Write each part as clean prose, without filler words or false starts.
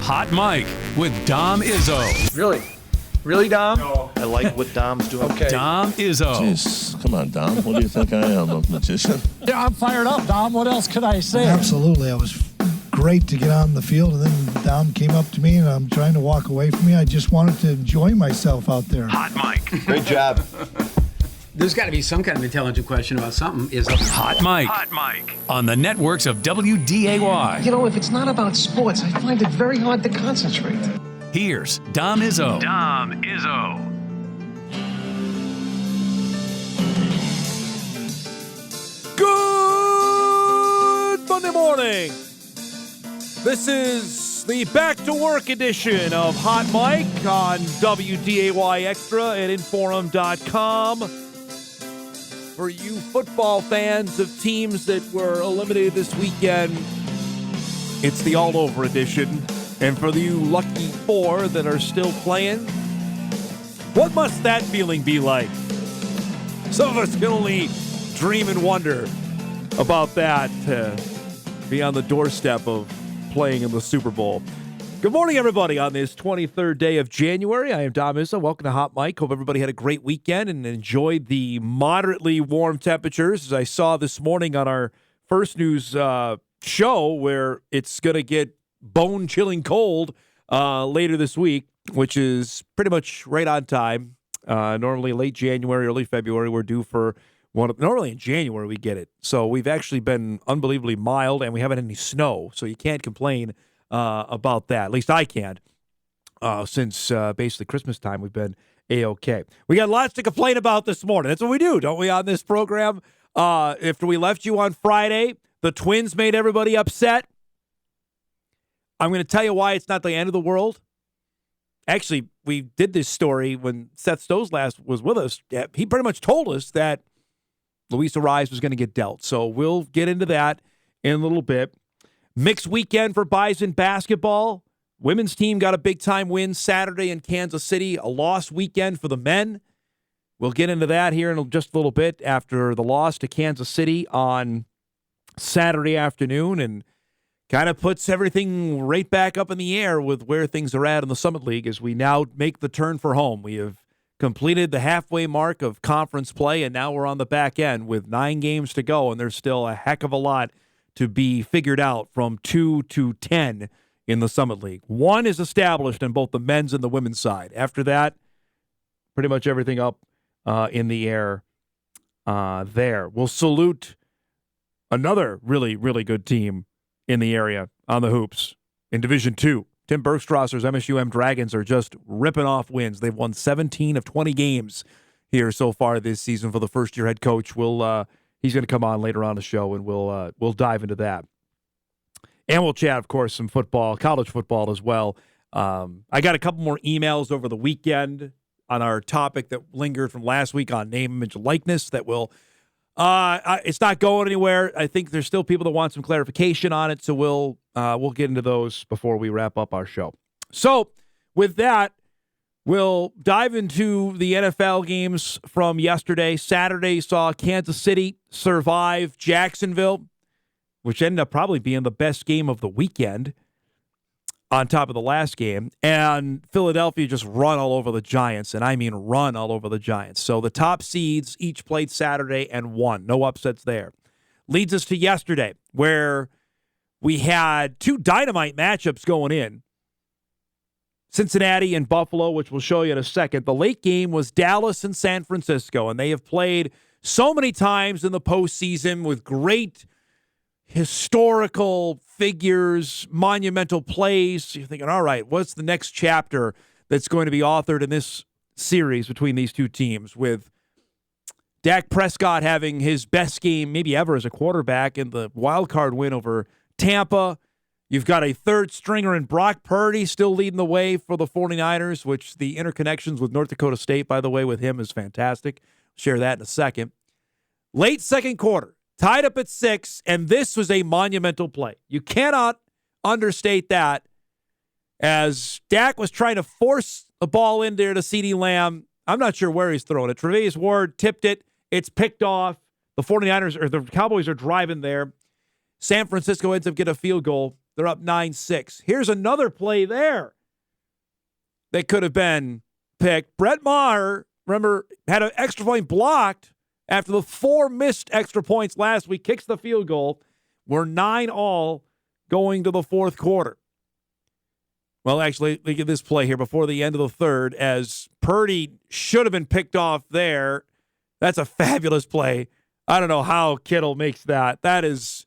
Hot Mike with Dom Izzo. Really? Really, Dom? No. I like what Dom's doing. Okay. Dom Izzo. Jeez, come on, Dom. What do you think I am, a magician? Yeah, I'm fired up, Dom. What else could I say? Absolutely. It was great to get on the field, and then Dom came up to me, and I'm trying to walk away from me. I just wanted to enjoy myself out there. Hot Mike. Great job. There's got to be some kind of intelligent question about something. Is Hot Mike. Hot Mike. On the networks of WDAY. You know, if it's not about sports, I find it very hard to concentrate. Here's Dom Izzo. Dom Izzo. Good Monday morning. This is the back to work edition of Hot Mike on WDAY Extra at Inforum.com. For you football fans of teams that were eliminated this weekend, it's the all over edition. And for you lucky four that are still playing, what must that feeling be like? Some of us can only dream and wonder about that, to be on the doorstep of playing in the Super Bowl. Good morning, everybody, on this 23rd day of January. I am Dom Izzo. Welcome to Hot Mike. Hope everybody had a great weekend and enjoyed the moderately warm temperatures, as I saw this morning on our first news show, where it's going to get bone-chilling cold later this week, which is pretty much right on time. Normally late January, early February, we're due for normally in January we get it. So we've actually been unbelievably mild, and we haven't had any snow, so you can't complain about that. At least I can't. Since basically Christmas time, we've been A-OK. We got lots to complain about this morning. That's what we do, don't we, on this program? After we left you on Friday, the Twins made everybody upset. I'm going to tell you why it's not the end of the world. Actually, we did this story when Seth Stoles last was with us. He pretty much told us that Luis Arraez was going to get dealt. So we'll get into that in a little bit. Mixed weekend for Bison basketball. Women's team got a big-time win Saturday in Kansas City. A lost weekend for the men. We'll get into that here in just a little bit after the loss to Kansas City on Saturday afternoon, and kind of puts everything right back up in the air with where things are at in the Summit League as we now make the turn for home. We have completed the halfway mark of conference play, and now we're on the back end with 9 games to go, and there's still a heck of a lot to be figured out from 2 to 10 in the Summit League. 1 is established on both the men's and the women's side. After that, pretty much everything up in the air there. We'll salute another really, really good team in the area on the hoops in Division II. Tim Bergstraser's MSUM Dragons are just ripping off wins. They've won 17 of 20 games here so far this season for the first-year head coach. He's going to come on later on the show, and we'll dive into that. And we'll chat, of course, some football, college football as well. I got a couple more emails over the weekend on our topic that lingered from last week on name, image, likeness that will it's not going anywhere. I think there's still people that want some clarification on it, so we'll get into those before we wrap up our show. So with that, we'll dive into the NFL games from yesterday. Saturday saw Kansas City survive Jacksonville, which ended up probably being the best game of the weekend on top of the last game. And Philadelphia just run all over the Giants, and I mean run all over the Giants. So the top seeds each played Saturday and won. No upsets there. Leads us to yesterday, where we had 2 dynamite matchups going in. Cincinnati and Buffalo, which we'll show you in a second. The late game was Dallas and San Francisco, and they have played so many times in the postseason with great historical figures, monumental plays. You're thinking, all right, what's the next chapter that's going to be authored in this series between these two teams, with Dak Prescott having his best game maybe ever as a quarterback in the wild card win over Tampa. You've got a third stringer in Brock Purdy still leading the way for the 49ers, which the interconnections with North Dakota State, by the way, with him is fantastic. Share that in a second. Late second quarter, tied up at 6, and this was a monumental play. You cannot understate that, as Dak was trying to force the ball in there to CeeDee Lamb. I'm not sure where he's throwing it. Tre'Davious Ward tipped it. It's picked off. The 49ers, or the Cowboys, are driving there. San Francisco ends up getting a field goal. They're up 9-6. Here's another play there that could have been picked. Brett Maher, remember, had an extra point blocked after the 4 missed extra points last week, kicks the field goal. We're 9-all going to the fourth quarter. Well, actually, look at this play here before the end of the third as Purdy should have been picked off there. That's a fabulous play. I don't know how Kittle makes that. That is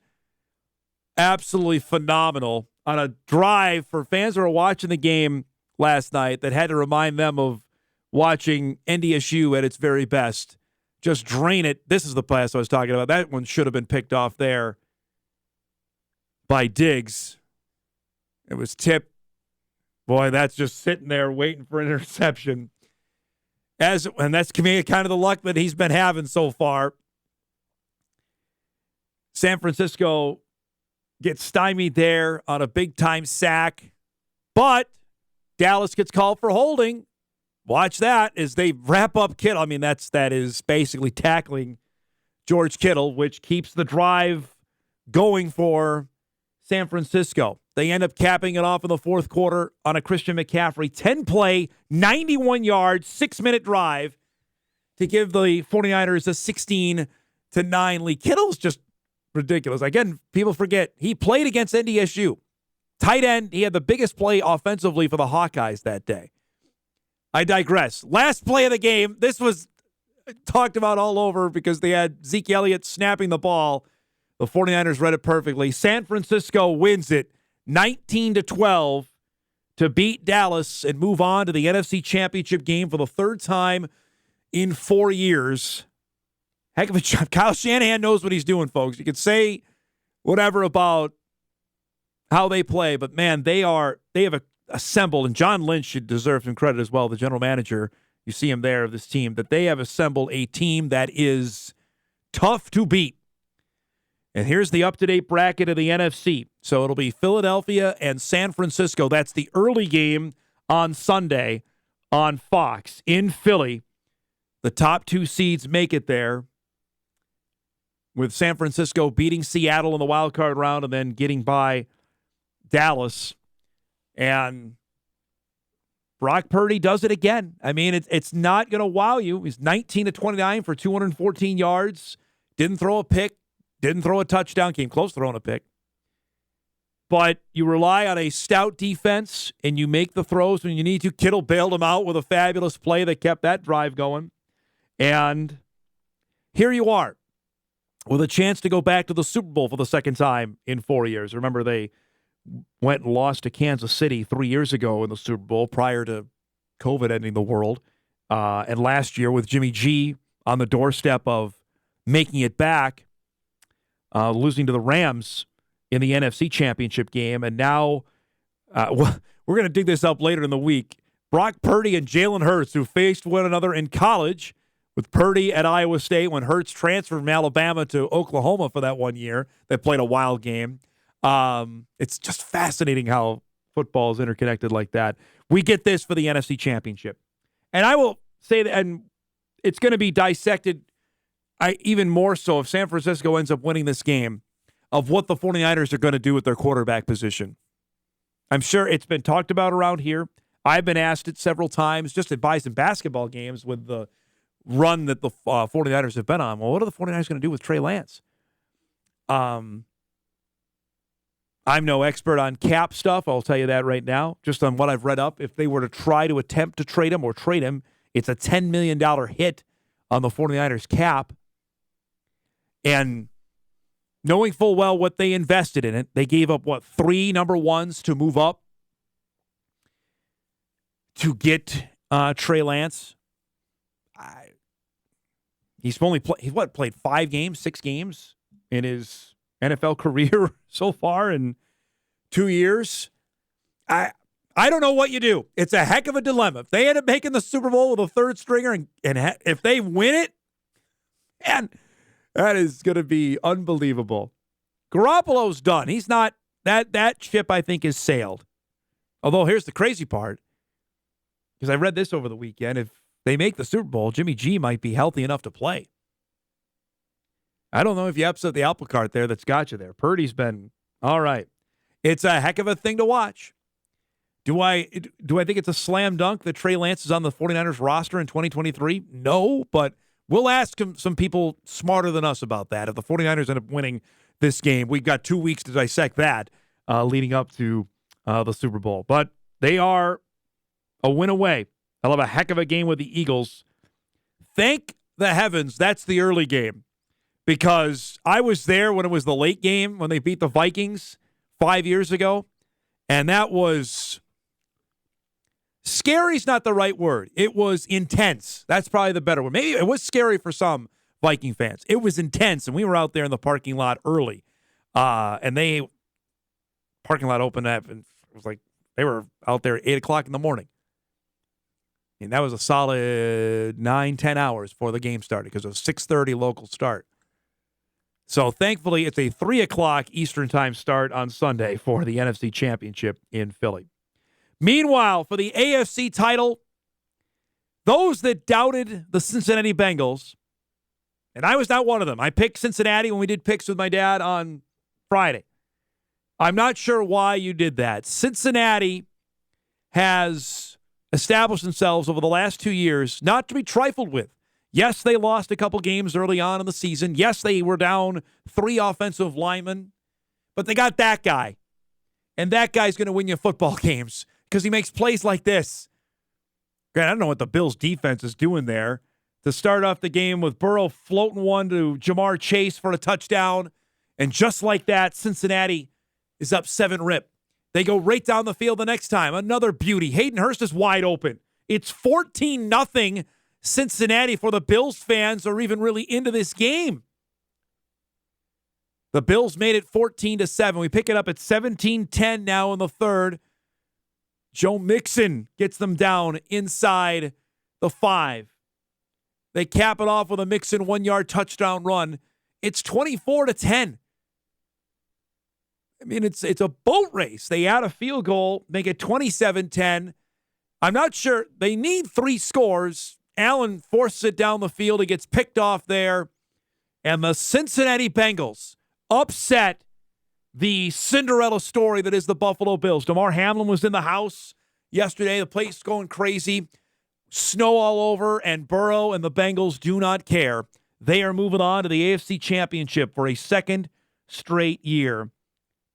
absolutely phenomenal on a drive for fans who are watching the game last night that had to remind them of watching NDSU at its very best. Just drain it. This is the pass I was talking about. That one should have been picked off there by Diggs. It was tipped. Boy, that's just sitting there waiting for an interception. And that's kind of the luck that he's been having so far. San Francisco gets stymied there on a big-time sack. But Dallas gets called for holding. Watch that as they wrap up Kittle. I mean, that is basically tackling George Kittle, which keeps the drive going for San Francisco. They end up capping it off in the fourth quarter on a Christian McCaffrey 10-play, 91-yard, 6-minute drive to give the 49ers a 16-9 lead. Kittle's just ridiculous. Again, people forget he played against NDSU. Tight end, he had the biggest play offensively for the Hawkeyes that day. I digress. Last play of the game. This was talked about all over because they had Zeke Elliott snapping the ball. The 49ers read it perfectly. San Francisco wins it 19-12 to beat Dallas and move on to the NFC Championship game for the third time in 4 years. Heck of a job. Kyle Shanahan knows what he's doing, folks. You can say whatever about how they play, but man, they have assembled, and John Lynch should deserve some credit as well, the general manager. You see him there of this team, that they have assembled a team that is tough to beat. And here's the up-to-date bracket of the NFC. So it'll be Philadelphia and San Francisco. That's the early game on Sunday on Fox in Philly. The top 2 seeds make it there, with San Francisco beating Seattle in the wild card round and then getting by Dallas. And Brock Purdy does it again. I mean, it's not going to wow you. He's 19-29 for 214 yards. Didn't throw a pick. Didn't throw a touchdown. Came close to throwing a pick. But you rely on a stout defense, and you make the throws when you need to. Kittle bailed him out with a fabulous play that kept that drive going. And here you are with a chance to go back to the Super Bowl for the second time in 4 years. Remember, they went and lost to Kansas City 3 years ago in the Super Bowl prior to COVID ending the world. And last year with Jimmy G on the doorstep of making it back, losing to the Rams in the NFC Championship game. And now we're going to dig this up later in the week. Brock Purdy and Jalen Hurts, who faced one another in college, with Purdy at Iowa State when Hurts transferred from Alabama to Oklahoma for that 1 year. They played a wild game. It's just fascinating how football is interconnected like that. We get this for the NFC Championship. And I will say that, and it's going to be dissected even more so if San Francisco ends up winning this game, of what the 49ers are going to do with their quarterback position. I'm sure it's been talked about around here. I've been asked it several times just to buy some basketball games with the run that the 49ers have been on. Well, what are the 49ers going to do with Trey Lance? I'm no expert on cap stuff. I'll tell you that right now. Just on what I've read up, if they were to try to attempt to trade him or trade him, it's a $10 million hit on the 49ers cap. And knowing full well what they invested in it, they gave up, 3 number ones to move up to get Trey Lance. He's only played 5 games, 6 games in his NFL career so far in 2 years. I don't know what you do. It's a heck of a dilemma. If they end up making the Super Bowl with a third stringer and if they win it, man, that is going to be unbelievable. Garoppolo's done. He's not that ship, I think, is sailed. Although here's the crazy part, because I read this over the weekend. If they make the Super Bowl, Jimmy G might be healthy enough to play. I don't know if you upset the apple cart there that's got you there. Purdy's been all right. It's a heck of a thing to watch. Do I think it's a slam dunk that Trey Lance is on the 49ers roster in 2023? No, but we'll ask some people smarter than us about that. If the 49ers end up winning this game, we've got 2 weeks to dissect that leading up to the Super Bowl. But they are a win away. I'll have a heck of a game with the Eagles. Thank the heavens that's the early game, because I was there when it was the late game when they beat the Vikings 5 years ago, and that was... Scary's not the right word. It was intense. That's probably the better word. Maybe it was scary for some Viking fans. It was intense, and we were out there in the parking lot early. And parking lot opened up, and it was like they were out there at 8 o'clock in the morning. And that was a solid 9-10 hours before the game started because it was 6:30 local start. So thankfully, it's a 3 o'clock Eastern time start on Sunday for the NFC Championship in Philly. Meanwhile, for the AFC title, those that doubted the Cincinnati Bengals, and I was not one of them. I picked Cincinnati when we did picks with my dad on Friday. I'm not sure why you did that. Cincinnati has established themselves over the last 2 years not to be trifled with. Yes, they lost a couple games early on in the season. Yes, they were down 3 offensive linemen, but they got that guy. And that guy's going to win you football games because he makes plays like this. Grant, I don't know what the Bills' defense is doing there to start off the game with Burrow floating one to Jamar Chase for a touchdown. And just like that, Cincinnati is up 7-rip. They go right down the field the next time. Another beauty. Hayden Hurst is wide open. It's 14-0 Cincinnati for the Bills fans are even really into this game. The Bills made it 14-7. We pick it up at 17-10 now in the third. Joe Mixon gets them down inside the 5. They cap it off with a Mixon 1-yard touchdown run. It's 24-10. I mean, it's a boat race. They add a field goal, make it 27-10. I'm not sure. They need 3 scores. Allen forces it down the field. He gets picked off there. And the Cincinnati Bengals upset the Cinderella story that is the Buffalo Bills. Damar Hamlin was in the house yesterday. The place going crazy. Snow all over, and Burrow and the Bengals do not care. They are moving on to the AFC Championship for a second straight year,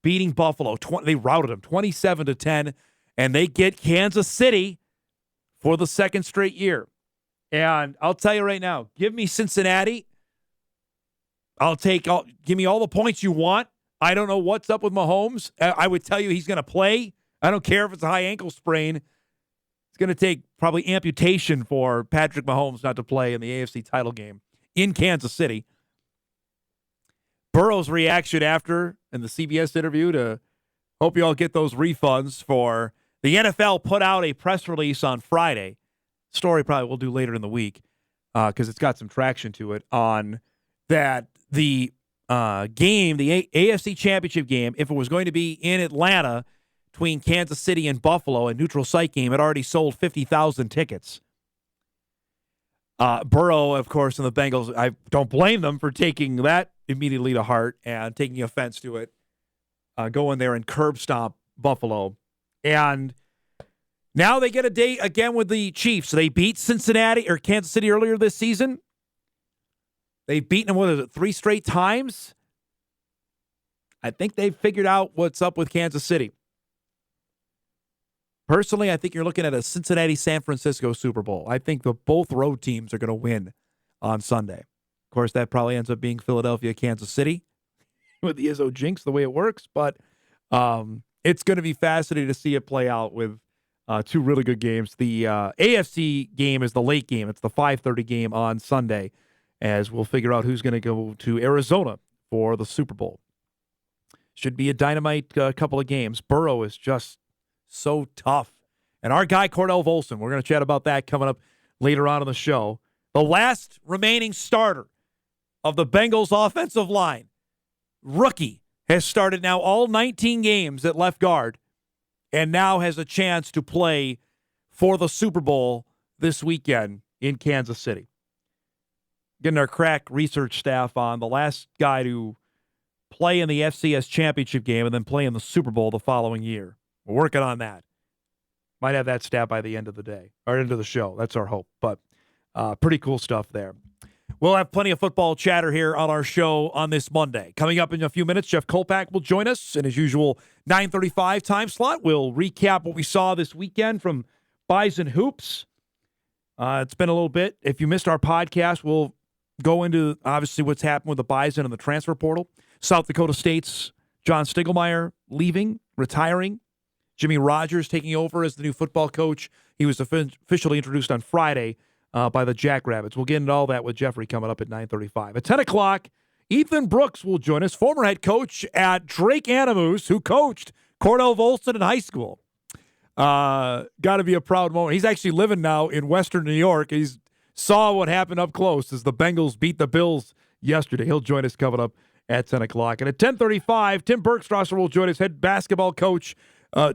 beating Buffalo. They routed them 27-10, and they get Kansas City for the second straight year. And I'll tell you right now, give me Cincinnati. Give me all the points you want. I don't know what's up with Mahomes. I would tell you he's going to play. I don't care if it's a high ankle sprain. It's going to take probably amputation for Patrick Mahomes not to play in the AFC title game in Kansas City. Burrow's reaction after in the CBS interview to hope you all get those refunds for the NFL put out a press release on Friday. Story probably we'll do later in the week because it's got some traction to it on that the game, the AFC Championship game, if it was going to be in Atlanta between Kansas City and Buffalo, a neutral site game, it already sold 50,000 tickets. Burrow, of course, and the Bengals, I don't blame them for taking that immediately to heart and taking offense to it, going there and curb stomp Buffalo. And now they get a date again with the Chiefs. They beat Cincinnati or Kansas City earlier this season. They've beaten them, 3 straight times? I think they've figured out what's up with Kansas City. Personally, I think you're looking at a Cincinnati-San Francisco Super Bowl. I think both road teams are going to win on Sunday. Of course, that probably ends up being Philadelphia-Kansas City with the Izzo jinx, the way it works. But it's going to be fascinating to see it play out with 2 really good games. The AFC game is the late game. It's the 5:30 game on Sunday, as we'll figure out who's going to go to Arizona for the Super Bowl. Should be a dynamite couple of games. Burrow is just so tough. And our guy, Cordell Volson, we're going to chat about that coming up later on in the show. The last remaining starter of the Bengals offensive line, rookie, has started now all 19 games at left guard and now has a chance to play for the Super Bowl this weekend in Kansas City. Getting our crack research staff on. The last guy to play in the FCS championship game, and then play in the Super Bowl the following year. We're working on that. Might have that stat by the end of the day, or end of the show. That's our hope. But pretty cool stuff there. We'll have plenty of football chatter here on our show on this Monday. Coming up in a few minutes, Jeff Kolpack will join us in his usual 9:35 time slot. We'll recap what we saw this weekend from Bison Hoops. It's been a little bit. If you missed our podcast, we'll go into, obviously, what's happened with the Bison and the transfer portal. South Dakota State's John Stiegelmeier leaving, retiring. Jimmy Rogers taking over as the new football coach. He was officially introduced on Friday by the Jackrabbits. We'll get into all that with Jeffrey coming up at 9:35. At 10 o'clock, Ethan Brooks will join us, former head coach at Drake Animus, who coached Cornell Volson in high school. Got to be a proud moment. He's actually living now in Western New York. He's saw what happened up close as the Bengals beat the Bills yesterday. He'll join us coming up at 10 o'clock. And at 10:35, Tim Bergstraser will join us, head basketball coach,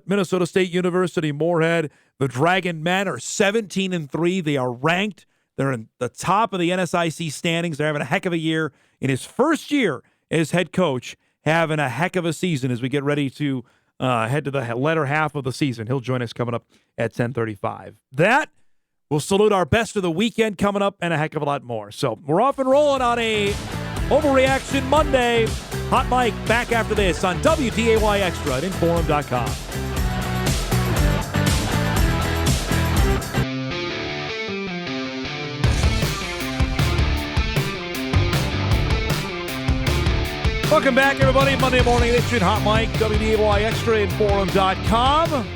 Minnesota State University, Moorhead. The Dragon men are 17-3. They are ranked. They're in the top of the NSIC standings. They're having a heck of a year. In his first year as head coach, having a heck of a season as we get ready to head to the latter half of the season. He'll join us coming up at 10:35. That will salute our best of the weekend coming up and a heck of a lot more. So we're off and rolling on a Overreaction Monday. Hot Mike back after this on WDAY Extra at Inforum.com. Welcome back, everybody. Monday morning edition, Hot Mike, WDAY Extra, Inforum.com.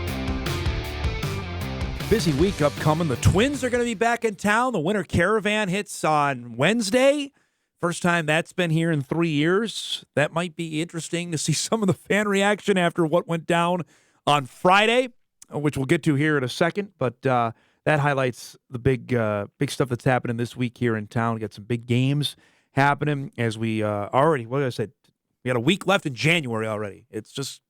Busy week upcoming. The Twins are going to be back in town. The Winter Caravan hits on Wednesday. First time that's been here in 3 years. That might be interesting to see some of the fan reaction after what went down on Friday, which we'll get to here in a second. But that highlights the big stuff that's happening this week here in town. We got some big games happening as we already, what did I say? We got a week left in January already. It's just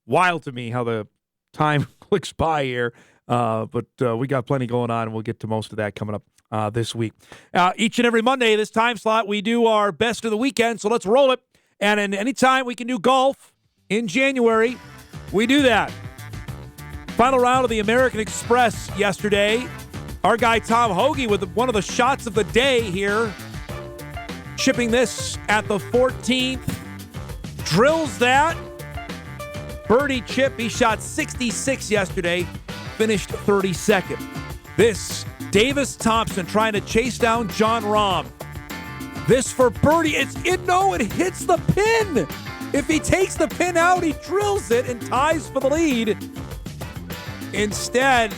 wild to me how the time clicks by here. But we got plenty going on, and we'll get to most of that coming up this week. Each and every Monday, this time slot, we do our best of the weekend, so let's roll it. And anytime we can do golf in January, we do that. Final round of the American Express yesterday. Our guy Tom Hoagie with one of the shots of the day here. Chipping this at the 14th. Drills that. Birdie chip. He shot 66 yesterday. Finished 32nd. This, Davis Thompson trying to chase down John Rahm. This for birdie. It hits the pin. If he takes the pin out, he drills it and ties for the lead. Instead,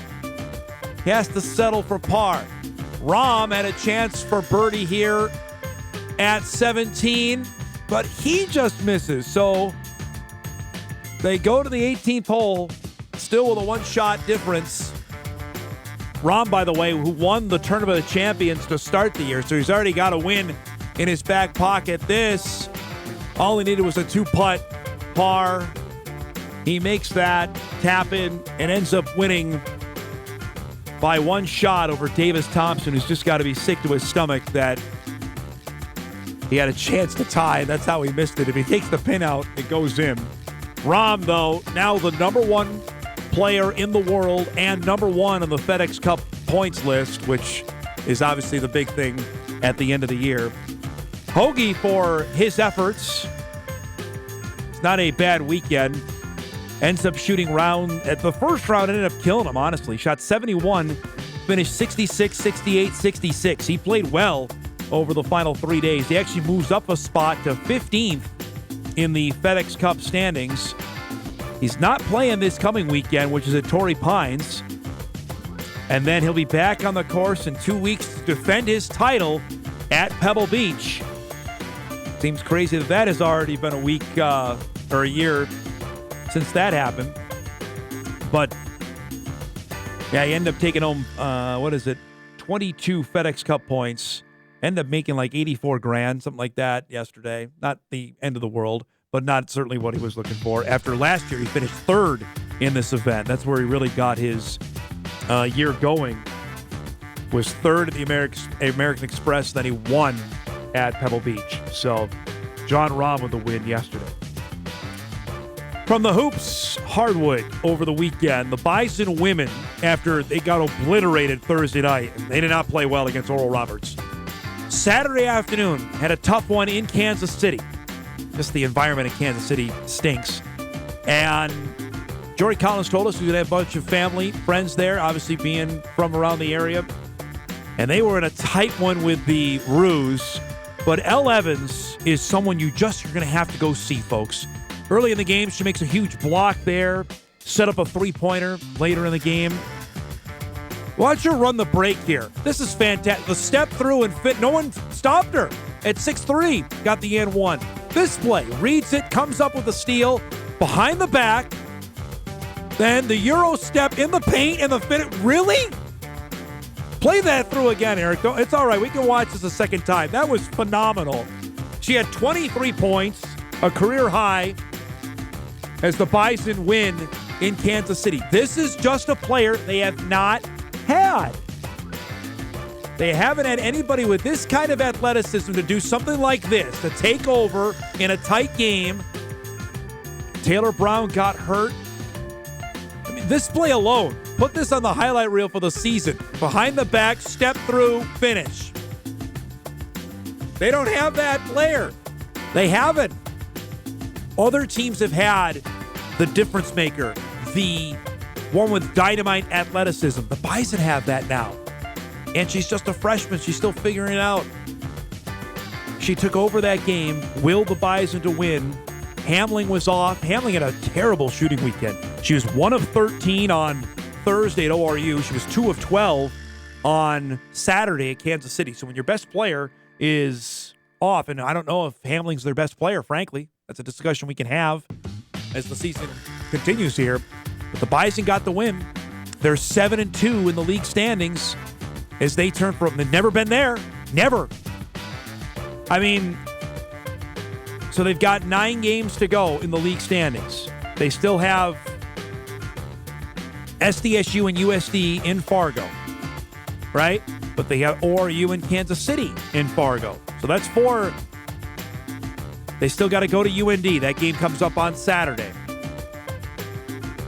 he has to settle for par. Rahm had a chance for birdie here at 17, but he just misses. So they go to the 18th hole, still with a one-shot difference. Rahm, by the way, who won the Tournament of Champions to start the year, so he's already got a win in his back pocket. This, all he needed was a two-putt par. He makes that, tap in, and ends up winning by one shot over Davis Thompson, who's just got to be sick to his stomach that he had a chance to tie. That's how he missed it. If he takes the pin out, it goes in. Rahm, though, now the number one player in the world and number one on the FedEx Cup points list, which is obviously the big thing at the end of the year. Hoagie, for his efforts, it's not a bad weekend. Ends up shooting at the first round, ended up killing him, honestly. Shot 71, finished 66, 68, 66. He played well over the final 3 days. He actually moves up a spot to 15th in the FedEx Cup standings. He's not playing this coming weekend, which is at Torrey Pines. And then he'll be back on the course in 2 weeks to defend his title at Pebble Beach. Seems crazy that has already been a week or a year since that happened. But, yeah, he ended up taking home, 22 FedEx Cup points. Ended up making like 84 grand, something like that yesterday. Not the end of the world, but not certainly what he was looking for. After last year, he finished third in this event. That's where he really got his year going. Was third at the American Express, then he won at Pebble Beach. So John Rahm with the win yesterday. From the Hoops Hardwood over the weekend, the Bison women, after they got obliterated Thursday night, and they did not play well against Oral Roberts, Saturday afternoon had a tough one in Kansas City. Just the environment in Kansas City stinks. And Jory Collins told us we would have a bunch of family, friends there, obviously being from around the area. And they were in a tight one with the Roos. But Elle Evans is someone you're going to have to go see, folks. Early in the game, she makes a huge block there, set up a three-pointer later in the game. Why don't you run the break here? This is fantastic. The step through and fit. No one stopped her at 6'3". Got the and one. This play, reads it, comes up with a steal, behind the back. Then the Euro step in the paint and the fit. Really? Play that through again, Eric. It's all right. We can watch this a second time. That was phenomenal. She had 23 points, a career high, as the Bison win in Kansas City. This is just a player they have not had. They haven't had anybody with this kind of athleticism to do something like this, to take over in a tight game. Taylor Brown got hurt. I mean, this play alone, put this on the highlight reel for the season. Behind the back, step through, finish. They don't have that player. They haven't. Other teams have had the difference maker, the one with dynamite athleticism. The Bison have that now. And she's just a freshman. She's still figuring it out. She took over that game, willed the Bison to win. Hamling was off. Hamling had a terrible shooting weekend. She was 1 of 13 on Thursday at ORU. She was 2 of 12 on Saturday at Kansas City. So when your best player is off, and I don't know if Hamling's their best player, frankly. That's a discussion we can have as the season continues here. But the Bison got the win. They're 7-2 in the league standings as they turn from, they've never been there. Never. I mean, so they've got 9 games to go in the league standings. They still have SDSU and USD in Fargo, right? But they have ORU and Kansas City in Fargo. So that's 4. They still got to go to UND. That game comes up on Saturday.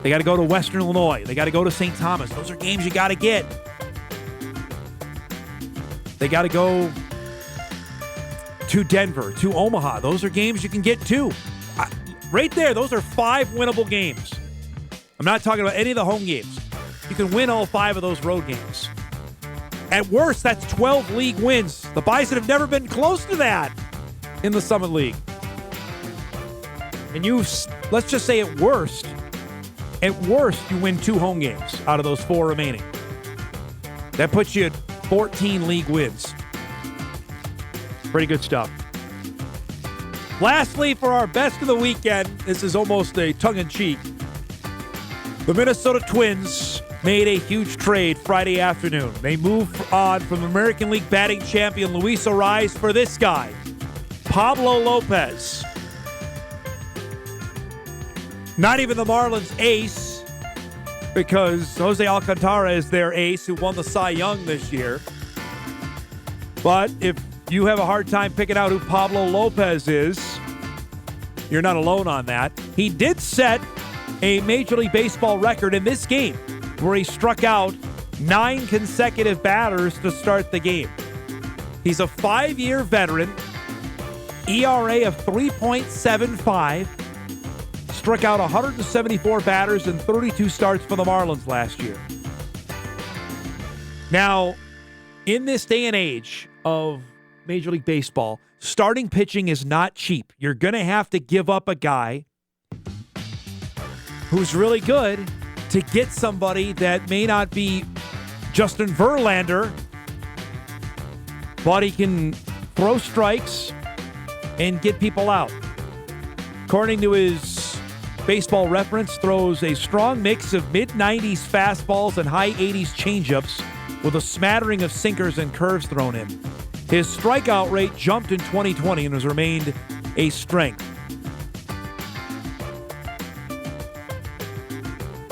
They got to go to Western Illinois. They got to go to St. Thomas. Those are games you got to get. They got to go to Denver, to Omaha. Those are games you can get to. Right there, those are 5 winnable games. I'm not talking about any of the home games. You can win all 5 of those road games. At worst, that's 12 league wins. The Bison have never been close to that in the Summit League. And let's just say at worst, you win 2 home games out of those 4 remaining. That puts you at 14 league wins. Pretty good stuff. Lastly, for our best of the weekend, this is almost a tongue-in-cheek. The Minnesota Twins made a huge trade Friday afternoon. They moved on from American League batting champion Luis Ariz for this guy, Pablo Lopez. Not even the Marlins ace, because Jose Alcantara is their ace who won the Cy Young this year. But if you have a hard time picking out who Pablo Lopez is, you're not alone on that. He did set a Major League Baseball record in this game, where he struck out 9 consecutive batters to start the game. He's a 5-year veteran, ERA of 3.75, struck out 174 batters in 32 starts for the Marlins last year. Now, in this day and age of Major League Baseball, starting pitching is not cheap. You're going to have to give up a guy who's really good to get somebody that may not be Justin Verlander, but he can throw strikes and get people out. According to his Baseball Reference, throws a strong mix of mid-90s fastballs and high 80s changeups with a smattering of sinkers and curves thrown in. His strikeout rate jumped in 2020 and has remained a strength.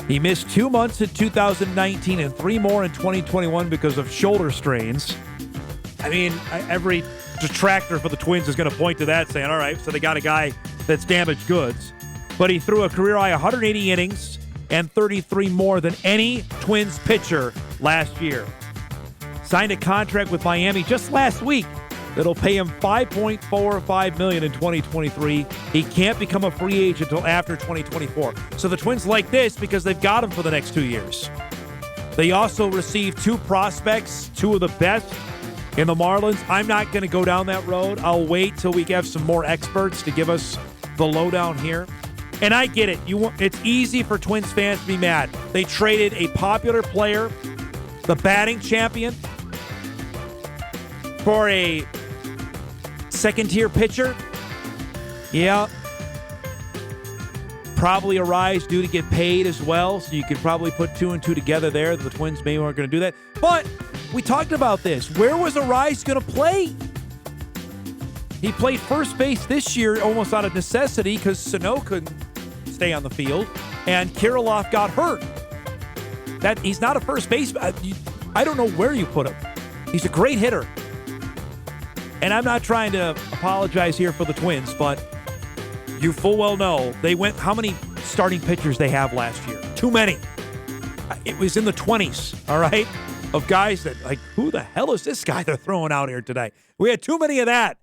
He missed 2 months in 2019 and 3 more in 2021 because of shoulder strains. I mean, every detractor for the Twins is going to point to that, saying, all right, so they got a guy that's damaged goods. But he threw a career-high 180 innings and 33 more than any Twins pitcher last year. Signed a contract with Miami just last week that'll pay him $5.45 million in 2023. He can't become a free agent until after 2024. So the Twins like this because they've got him for the next 2 years. They also received 2 prospects, 2 of the best in the Marlins. I'm not going to go down that road. I'll wait till we have some more experts to give us the lowdown here. And I get it. It's easy for Twins fans to be mad. They traded a popular player, the batting champion, for a second-tier pitcher. Yeah. Probably a rise due to get paid as well, so you could probably put 2 and 2 together there. The Twins maybe aren't going to do that. But we talked about this. Where was Arise going to play? He played first base this year almost out of necessity because Sano couldn't stay on the field, and Kirilloff got hurt. He's not a first baseman. I don't know where you put him. He's a great hitter. And I'm not trying to apologize here for the Twins, but you full well know they went how many starting pitchers they have last year? Too many. It was in the 20s, all right, of guys that, like, who the hell is this guy they're throwing out here today? We had too many of that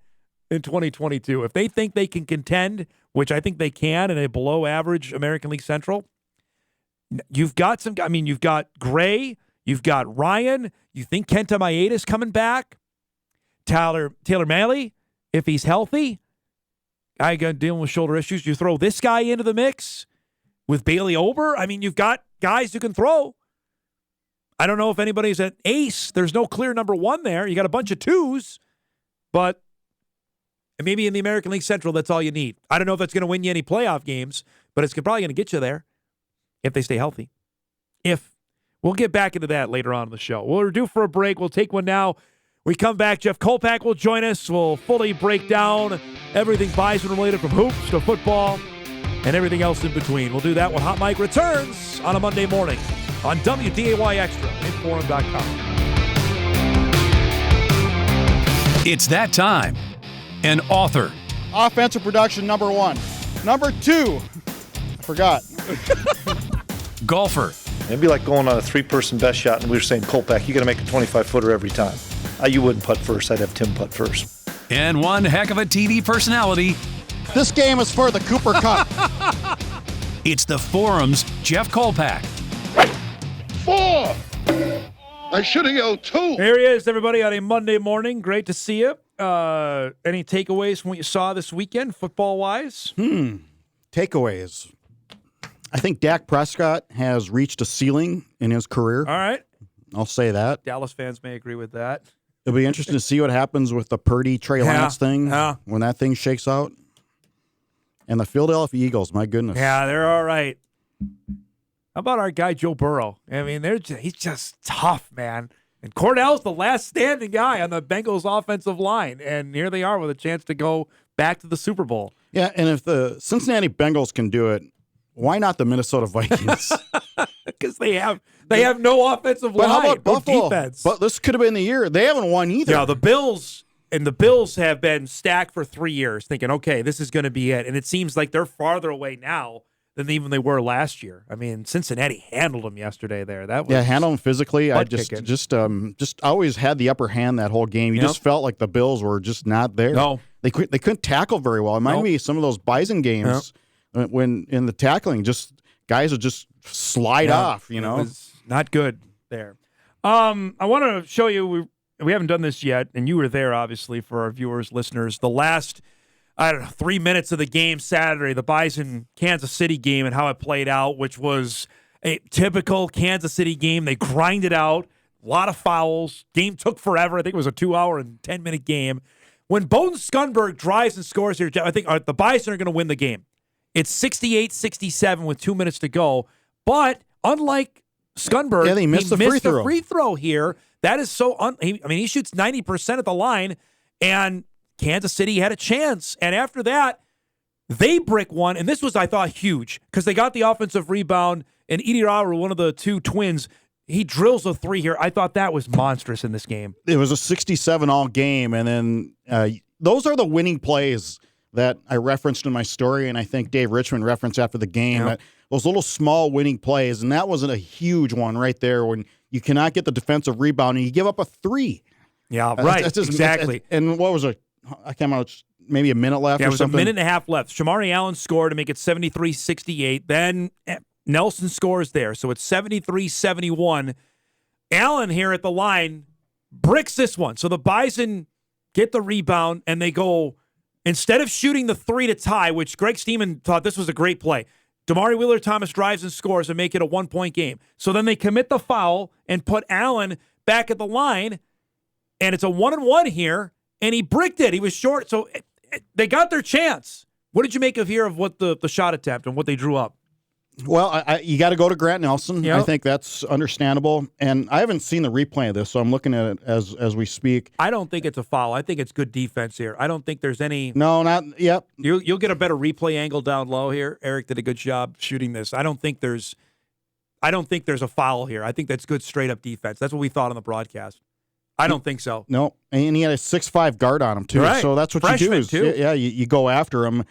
in 2022. If they think they can contend, which I think they can in a below-average American League Central, you've got you've got Gray, you've got Ryan, you think Kenta Maeda's coming back, Taylor Mahle, if he's healthy, guy dealing with shoulder issues, you throw this guy into the mix with Bailey Ober. I mean, you've got guys who can throw. I don't know if anybody's an ace. There's no clear number 1 there. You got a bunch of 2s, but maybe in the American League Central, that's all you need. I don't know if that's going to win you any playoff games, but it's probably going to get you there if they stay healthy. We'll get back into that later on in the show. We're due for a break. We'll take one now. We come back. Jeff Kolpack will join us. We'll fully break down everything Bison related, from hoops to football and everything else in between. We'll do that when Hot Mike returns on a Monday morning on WDAY Extra, Inforum.com. It's that time. An author. Offensive production, number 1. Number 2, I forgot. Golfer. It'd be like going on a 3-person best shot, and we were saying, Kolpack, you got to make a 25-footer every time. You wouldn't putt first. I'd have Tim putt first. And one heck of a TV personality. This game is for the Cooper Cup. It's the Forum's Jeff Kolpack. 4! I should have yelled 2. Here he is, everybody, on a Monday morning. Great to see you. Any takeaways from what you saw this weekend, football-wise? Takeaways. I think Dak Prescott has reached a ceiling in his career. All right. I'll say that. Dallas fans may agree with that. It'll be interesting to see what happens with the Purdy-Trey Lance thing when that thing shakes out. And the Philadelphia Eagles, my goodness. Yeah, they're all right. How about our guy Joe Burrow? I mean, he's just tough, man. And Cordell's the last standing guy on the Bengals offensive line. And here they are with a chance to go back to the Super Bowl. Yeah, and if the Cincinnati Bengals can do it, why not the Minnesota Vikings? Because they have no offensive line. But how about Buffalo? Defense. But this could have been the year. They haven't won either. Yeah, the Bills have been stacked for 3 years, thinking, okay, this is going to be it. And it seems like they're farther away now than even they were last year. I mean, Cincinnati handled them yesterday there. That was handle them physically. I just always had the upper hand that whole game. You just felt like the Bills were just not there. No. They couldn't tackle very well. It reminded me of some of those Bison games when in the tackling, just guys would just slide off, you know. It was not good there. I want to show you, we haven't done this yet, and you were there, obviously, for our viewers, listeners. The last, 3 minutes of the game Saturday, the Bison-Kansas City game, and how it played out, which was a typical Kansas City game. They grinded out, a lot of fouls. Game took forever. I think it was a 2-hour and 10-minute game. When Bowden Skunberg drives and scores here, I think the Bison are going to win the game. It's 68-67 with 2 minutes to go. But unlike Skunberg, he missed the free throw here. That is so he shoots 90% at the line, and Kansas City had a chance. And after that, they brick one, and this was, I thought, huge because they got the offensive rebound, and Edie Rauer, one of the two twins, he drills a three here. I thought that was monstrous in this game. It was a 67-all game, and then those are the winning plays that I referenced in my story, and I think Dave Richmond referenced after the game. That those little small winning plays, and that wasn't a huge one right there when you cannot get the defensive rebound and you give up a three. Yeah, right. That's just, exactly. And what was it? I can't remember. Maybe a minute left. Yeah, or it was something. a minute and a half left. Shamari Allen scored to make it 73-68. Then Nelson scores there, so it's 73-71. Allen here at the line bricks this one. So the Bison get the rebound, and they go, instead of shooting the three to tie, which Greg Steeman thought this was a great play, Damari Wheeler-Thomas drives and scores and make it a one-point game. So then they commit the foul and put Allen back at the line, and it's a 1-and-1 here, and he bricked it. He was short, so they got their chance. What did you make of here of what the shot attempt and what they drew up? Well, you got to go to Grant Nelson. Yep. I think that's understandable. And I haven't seen the replay of this, so I'm looking at it as we speak. I don't think it's a foul. I think it's good defense here. I don't think there's any. No, not yep. You'll get a better replay angle down low here. Eric did a good job shooting this. I don't think there's a foul here. I think that's good straight up defense. That's what we thought on the broadcast. I don't think so. No, and he had a 6'5" guard on him too. Right. So that's what Freshman, you do. too. Yeah, you go after him.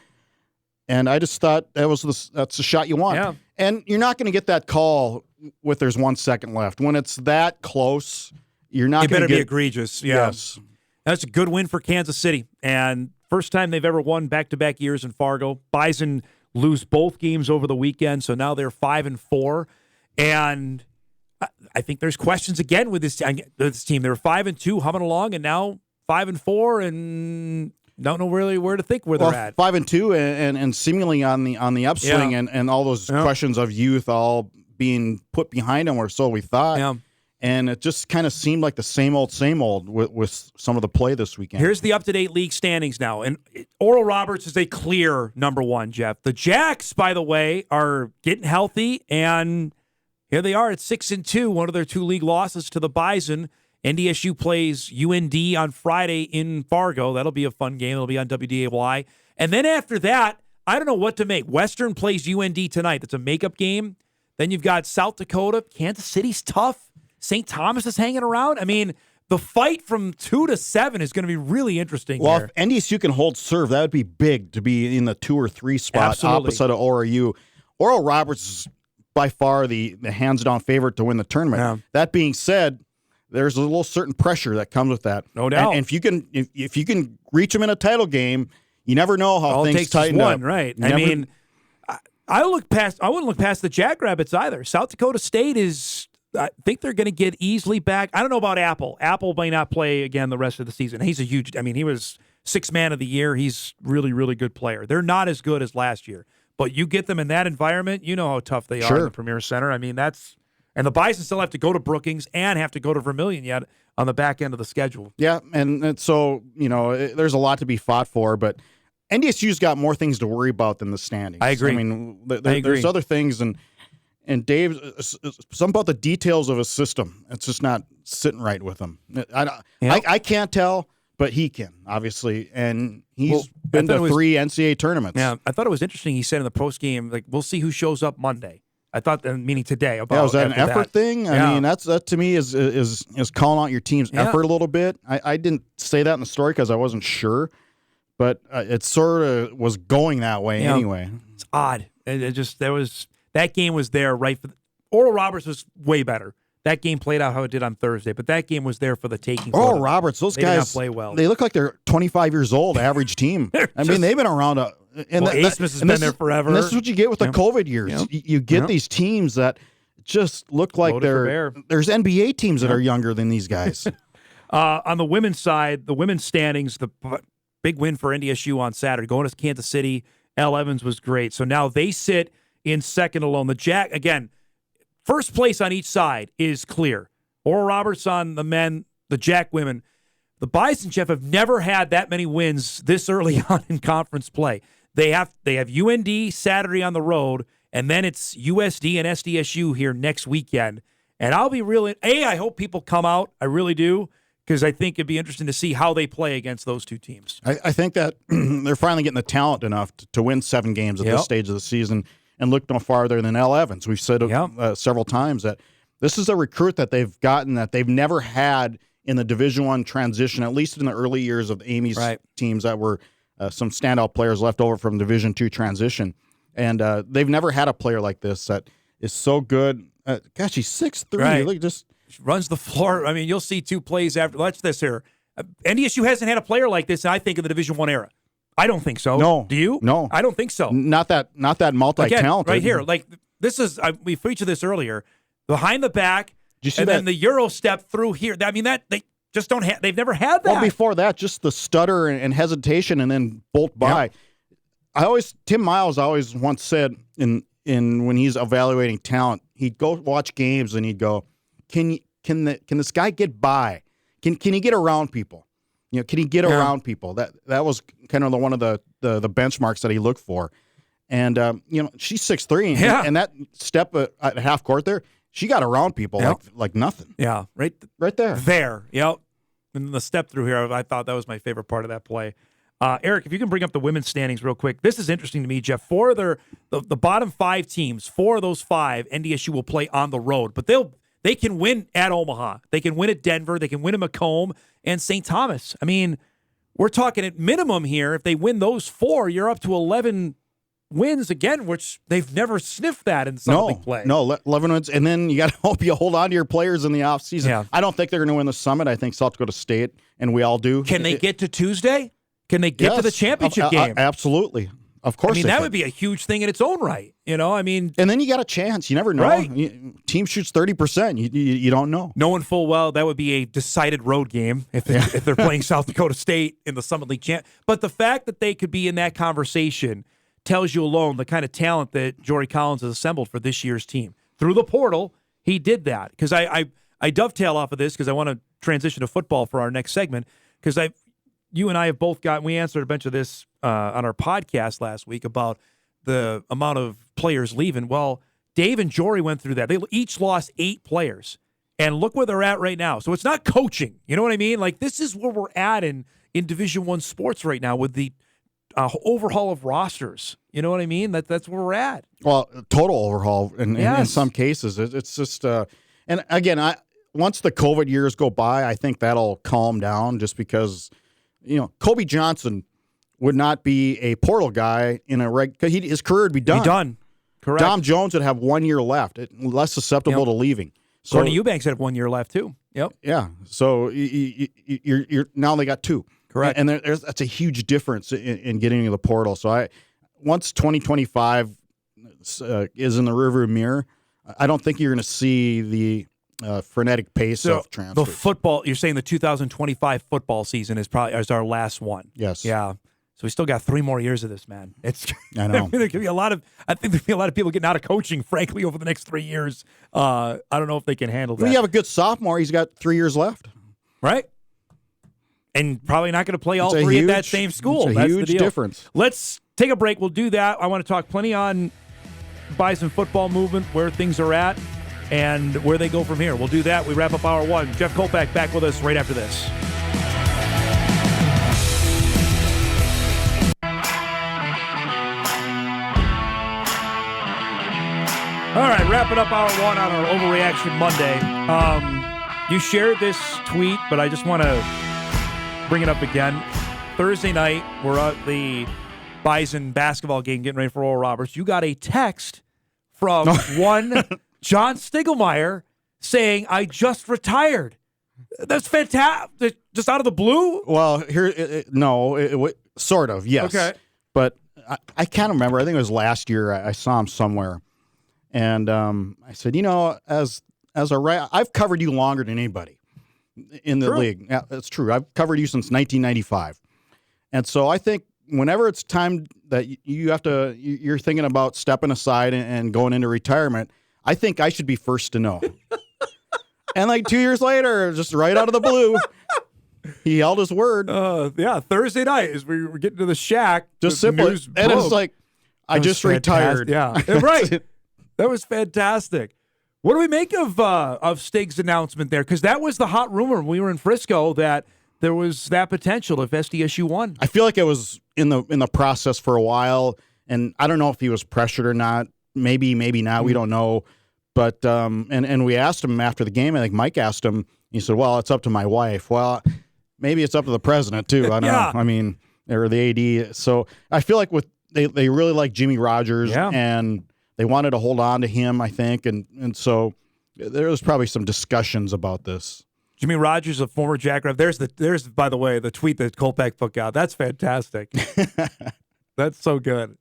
And I just thought that's the shot you want. Yeah. And you're not going to get that call with there's 1 second left. When it's that close, you're not going to get. It better be egregious. Yeah. Yes. That's a good win for Kansas City. And first time they've ever won back-to-back years in Fargo. Bison lose both games over the weekend, so now they're 5-4. And I think there's questions again with this team. They were 5-2, humming along, and now 5-4, and don't know really where to think where they're at. 5-2, and seemingly on the upswing, and all those questions of youth all being put behind them, or so we thought. Yeah. And it just kind of seemed like the same old with some of the play this weekend. Here's the up-to-date league standings now. And Oral Roberts is a clear number one, Jeff. The Jacks, by the way, are getting healthy, and here they are at 6-2, one of their 2 league losses to the Bison. NDSU plays UND on Friday in Fargo. That'll be a fun game. It'll be on WDAY. And then after that, I don't know what to make. Western plays UND tonight. That's a makeup game. Then you've got South Dakota. Kansas City's tough. St. Thomas is hanging around. I mean, the fight from 2 to 7 is going to be really interesting Well, here. if NDSU can hold serve, that would be big to be in the 2 or 3 spot Absolutely. opposite of ORU. Oral Roberts is by far the hands-down favorite to win the tournament. Yeah. That being said, there's a little certain pressure that comes with that. No doubt. And if you can reach them in a title game, you never know how All it things takes is tighten one, up. right? You I never- mean, I wouldn't look past the Jackrabbits either. South Dakota State is. I think they're going to get easily back. I don't know about Apple. Apple may not play again the rest of the season. He's a huge. I mean, he was 6th man of the year. He's really, really good player. They're not as good as last year, but you get them in that environment. You know how tough they are in the Premier Center. I mean, and the Bison still have to go to Brookings and have to go to Vermilion yet on the back end of the schedule. Yeah, and so there's a lot to be fought for, but NDSU's got more things to worry about than the standings. I agree. I mean, I agree. there's other things, and Dave, something about the details of his system. It's just not sitting right with him. I can't tell, but he can, obviously, and he's been to 3 NCAA tournaments. Yeah, I thought it was interesting. He said in the post game, like, we'll see who shows up Monday. I thought, meaning today. About was that an after effort thing? I mean, that to me is calling out your team's effort a little bit. I didn't say that in the story because I wasn't sure, but it sort of was going that way anyway. It's odd. That game was there right for Oral Roberts was way better. That game played out how it did on Thursday, but that game was there for the taking. Oral Roberts, those they guys did not play well. They look like they're 25 years old, average team. I mean, they've been around. Asmus has been there forever. And this is what you get with the COVID years. Yep. You get these teams that just look like there's NBA teams that are younger than these guys. On the women's side, the women's standings, the big win for NDSU on Saturday, going to Kansas City. Al Evans was great. So now they sit in second alone. The Jack, again, first place on each side is clear. Oral Roberts on the men, the Jack women. The Bison, Jeff, have never had that many wins this early on in conference play. They have UND Saturday on the road, and then it's USD and SDSU here next weekend. And I'll be really I hope people come out. I really do, because I think it'd be interesting to see how they play against those two teams. I think that they're finally getting the talent enough to win 7 games at this stage of the season and look no farther than Al Evans. We've said several times that This is a recruit that they've gotten that they've never had in the Division I transition, at least in the early years of Amy's teams that were some standout players left over from Division II transition. And they've never had a player like this that is so good. Gosh, he's 6'3". Right. Look, just runs the floor. I mean, you'll see 2 plays after. Watch this here. NDSU hasn't had a player like this, I think, in the Division I era. I don't think so. No. Do you? No. I don't think so. Not that multi-talented. Again, right here. Like, this is, we featured this earlier. Behind the back, Did you see and that? then the Euro step through here. I mean, that they just don't have, they've never had that. Well, before that, just the stutter and hesitation and then bolt by. Yep. Tim Miles always once said in when he's evaluating talent, he'd go watch games and he'd go, can this guy get by? Can he get around people? Can he get around people? That was kind of one of the benchmarks that he looked for. And she's 6'3", and that step at half court there, she got around people like nothing. Yeah, right there. There, yep. And the step through here, I thought that was my favorite part of that play. Eric, if you can bring up the women's standings real quick. This is interesting to me, Jeff. 4 of the bottom 5 teams, 4 of those 5, NDSU will play on the road. But they can win at Omaha. They can win at Denver. They can win at Macomb and St. Thomas. I mean, we're talking at minimum here. If they win those 4, you're up to 11 wins again, which they've never sniffed that in something play. No, 11 wins. And then you got to hope you hold on to your players in the offseason. Yeah. I don't think they're going to win the Summit. I think South Dakota State, and we all do. Can they get to Tuesday? Can they get to the championship game? Absolutely. Of course. I mean, that would be a huge thing in its own right. I mean. And then you got a chance. You never know. Right. Team shoots 30%. You don't know. Knowing full well that would be a decided road game if they're playing South Dakota State in the Summit League champ. But the fact that they could be in that conversation tells you alone the kind of talent that Jory Collins has assembled for this year's team. Through the portal, he did that. Because I dovetail off of this because I want to transition to football for our next segment. Because you and I have both we answered a bunch of this on our podcast last week about the amount of players leaving. Well, Dave and Jory went through that. They each lost 8 players. And look where they're at right now. So it's not coaching. You know what I mean? Like, this is where we're at in Division I sports right now with the overhaul of rosters. You know what I mean? That's where we're at. Well, total overhaul in some cases. It's just, and again, once the COVID years go by, I think that'll calm down just because, Kobe Johnson would not be a portal guy in because his career would be done. Correct. Dom Jones would have 1 year left, less susceptible to leaving. So Courtney Eubanks had 1 year left too. Yep. Yeah. So you're now they got 2. Correct. And that's a huge difference in getting into the portal. So once 2025 is in the rearview mirror, I don't think you're going to see the frenetic pace of transfers. The football, you're saying the 2025 football season is our last one. Yes. Yeah. So we still got 3 more years of this, man. I know. There could be I think there'll be a lot of people getting out of coaching, frankly, over the next 3 years. I don't know if they can handle that. Well, you have a good sophomore. He's got 3 years left. Right. And probably not going to play all 3 at that same school. It's a That's huge the deal. difference. Let's take a break. We'll do that. I want to talk plenty on Bison football movement, where things are at, and where they go from here. We'll do that. We wrap up hour 1. Jeff Kolpack back with us right after this. All right, wrapping up hour 1 on our Overreaction Monday. You shared this tweet, but I just want to bring it up again. Thursday night, we're at the Bison basketball game getting ready for Oral Roberts. You got a text from one John Stiglmeyer saying, "I just retired." That's fantastic. Just out of the blue? Well, sort of, yes. Okay. But I can't remember. I think it was last year I saw him somewhere. And I said, as I've covered you longer than anybody in the league. Yeah, that's true. I've covered you since 1995. And so I think whenever it's time that you're thinking about stepping aside and going into retirement, I think I should be first to know. And like 2 years later, just right out of the blue, he held his word. Thursday night as we were getting to the shack. Just simply. And it's like, I just retired. Yeah, right. That was fantastic. What do we make of Stig's announcement there? Because that was the hot rumor when we were in Frisco that there was that potential if SDSU won. I feel like it was in the process for a while, and I don't know if he was pressured or not. Maybe not. We don't know. But and we asked him after the game. I think Mike asked him. He said, "Well, it's up to my wife." Well, maybe it's up to the president too. I don't know. I mean, or the AD. So I feel like they really like Jimmy Rogers, and they wanted to hold on to him. I think, and so there was probably some discussions about this. Jimmy Rogers, a former Jackrabbit. There's by the way the tweet that Kolpack put out. That's fantastic. That's so good.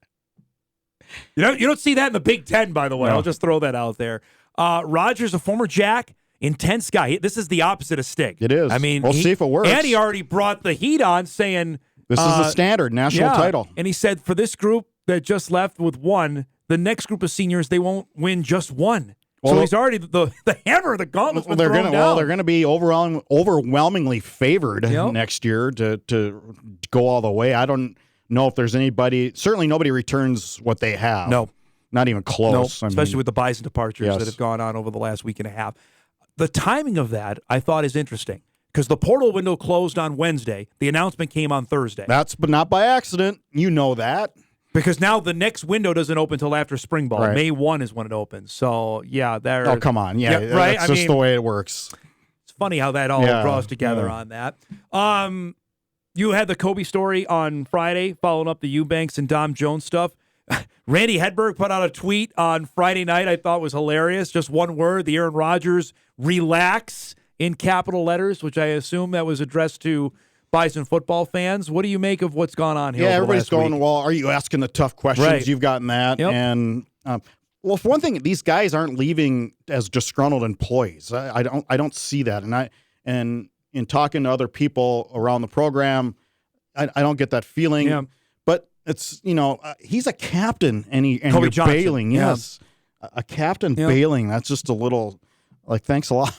You don't see that in the Big Ten, by the way. No. I'll just throw that out there. Rogers, a former Jack. Intense guy. This is the opposite of Stick. It is. I mean, we'll see if it works. And he already brought the heat on, saying this is the standard national title. And he said for this group that just left with one, the next group of seniors they won't win just one. Well, so he's already the hammer of the gauntlet's been thrown down. Well, they're going to be overwhelmingly favored next year to go all the way. I don't know if there's anybody. Certainly, nobody returns what they have. No, not even close. No, especially with the Bison departures that have gone on over the last week and a half. The timing of that, I thought, is interesting because the portal window closed on Wednesday. The announcement came on Thursday. But not by accident. You know that. Because now the next window doesn't open until after spring ball. Right. May 1 is when it opens. So, Oh, come on. Yeah, right? That's just the way it works. It's funny how that all draws together on that. You had the Kobe story on Friday, following up the Eubanks and Dom Jones stuff. Randy Hedberg put out a tweet on Friday night I thought was hilarious. Just one word, the Aaron Rodgers relax in capital letters, which I assume that was addressed to Bison football fans. What do you make of what's gone on here? Yeah, everybody's going, well, are you asking the tough questions? Right. You've gotten that. Yep. And, well, for one thing, these guys aren't leaving as disgruntled employees. I don't see that. And in talking to other people around the program, I don't get that feeling. Yeah. But it's, he's a captain and you're Johnson. Bailing. Yes. A captain bailing. That's just a little... Like, thanks a lot,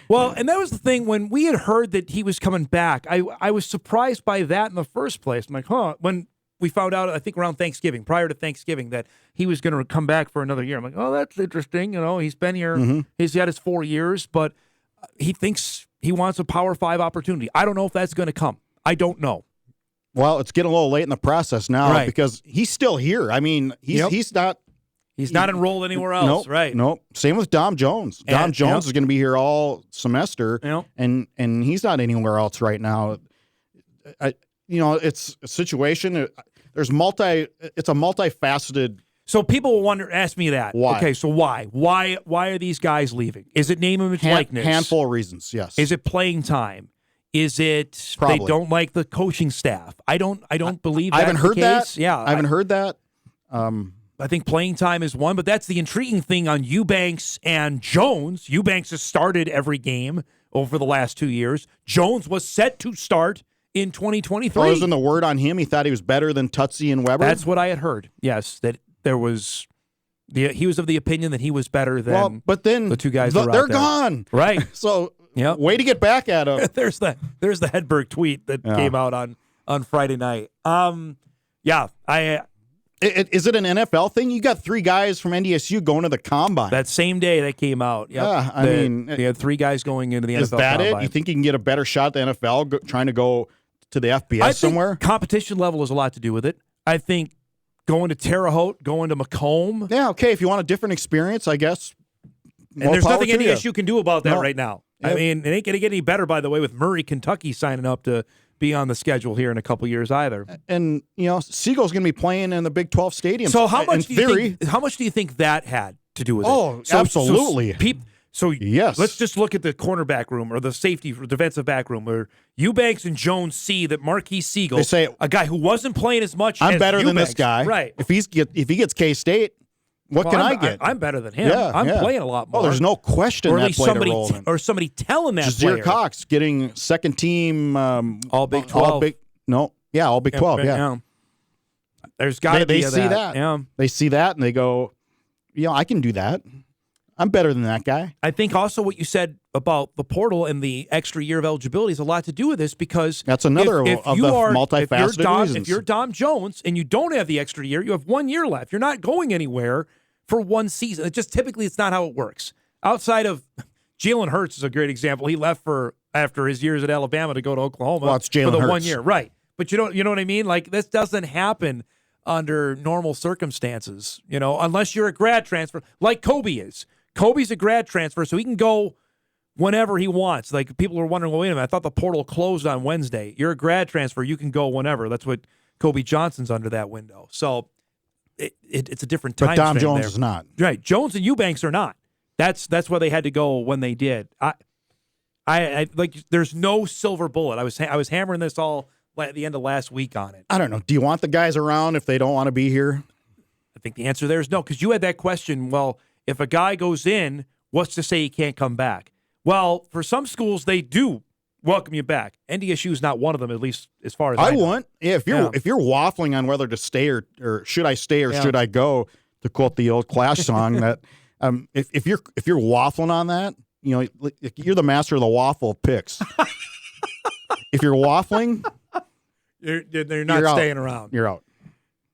Well, and that was the thing. When we had heard that he was coming back, I was surprised by that in the first place. I'm like, when we found out, I think around Thanksgiving, prior to Thanksgiving, that he was going to come back for another year. I'm like, oh, that's interesting. He's been here. Mm-hmm. He's had his 4 years, but he thinks he wants a Power 5 opportunity. I don't know if that's going to come. I don't know. Well, it's getting a little late in the process now because he's still here. I mean, he's not... He's not enrolled anywhere else, right? Nope. Same with Dom Jones. Dom Jones is going to be here all semester, and he's not anywhere else right now. It's a situation. It's a multifaceted. So people will ask me that. Why? Okay, so why? Why are these guys leaving? Is it name, image, likeness? Handful of reasons. Yes. Is it playing time? Is it Probably. They don't like the coaching staff? I don't believe that's I haven't heard the case. that. Yeah, I haven't heard that. I think playing time is one, but that's the intriguing thing on Eubanks and Jones. Eubanks has started every game over the last 2 years. Jones was set to start in 2023. Oh, wasn't the word on him? He thought he was better than Tutsi and Weber? That's what I had heard. Yes, that there was... he was of the opinion that he was better than but then the two guys that were they're out there. Gone. Right. So, way to get back at him. There's the Hedberg tweet that came out on Friday night. Is it an NFL thing? You got 3 guys from NDSU going to the combine. That same day that came out. Yep. Yeah, they had 3 guys going into the NFL. Is that combine. it? You think you can get a better shot at the NFL trying to go to the FBS somewhere? Competition level has a lot to do with it. I think going to Terre Haute, going to Macomb. Yeah, okay. If you want a different experience, I guess. And there's nothing NDSU can do about that right now. Yep. I mean, it ain't going to get any better, by the way, with Murray, Kentucky signing up to be on the schedule here in a couple years either. And, Siegel's going to be playing in the Big 12 stadium. So how much do you think that had to do with it? Oh, absolutely. So yes. Let's just look at the cornerback room or the safety defensive back room where Eubanks and Jones see that Marquis Siegel, they say, a guy who wasn't playing as much I'm as better Eubanks, than this guy. Right. If he gets K-State, what can I get? I'm better than him. I'm playing a lot more. Oh, there's no question or at that least played a role in. Or somebody telling that Jazeer player. Cox getting second team All Big 12. All Big 12, yeah. There's got to be They see that. Yeah. They see that and they go, I can do that. I'm better than that guy. I think also what you said about the portal and the extra year of eligibility has a lot to do with this because that's another of the multifaceted reasons. If you're Dom Jones and you don't have the extra year, you have 1 year left. You're not going anywhere for one season. It's not how it works. Outside of Jalen Hurts is a great example. He left after his years at Alabama to go to Oklahoma for the Hurts. 1 year. Right. But you know what I mean? Like this doesn't happen under normal circumstances, unless you're a grad transfer like Kobe is. Kobe's a grad transfer, so he can go whenever he wants. Like, people are wondering, well, wait a minute, I thought the portal closed on Wednesday. You're a grad transfer, you can go whenever. That's what Kobe Johnson's under that window. So it's a different time. But Dom frame Jones there. is not. Right. Jones and Eubanks are not. That's why they had to go when they did. I like, there's no silver bullet. I was hammering this all at the end of last week on it. I don't know. Do you want the guys around if they don't want to be here? I think the answer there is no, because you had that question, well, if a guy goes in, what's to say he can't come back? Well, for some schools, they do welcome you back. NDSU is not one of them, at least as far as I know. wouldn't. Yeah, if you're waffling on whether to stay or should I stay or should I go, to quote the old Clash song, that if you're waffling on that, you're the master of the waffle picks. If you're waffling, they're not staying around. You're out.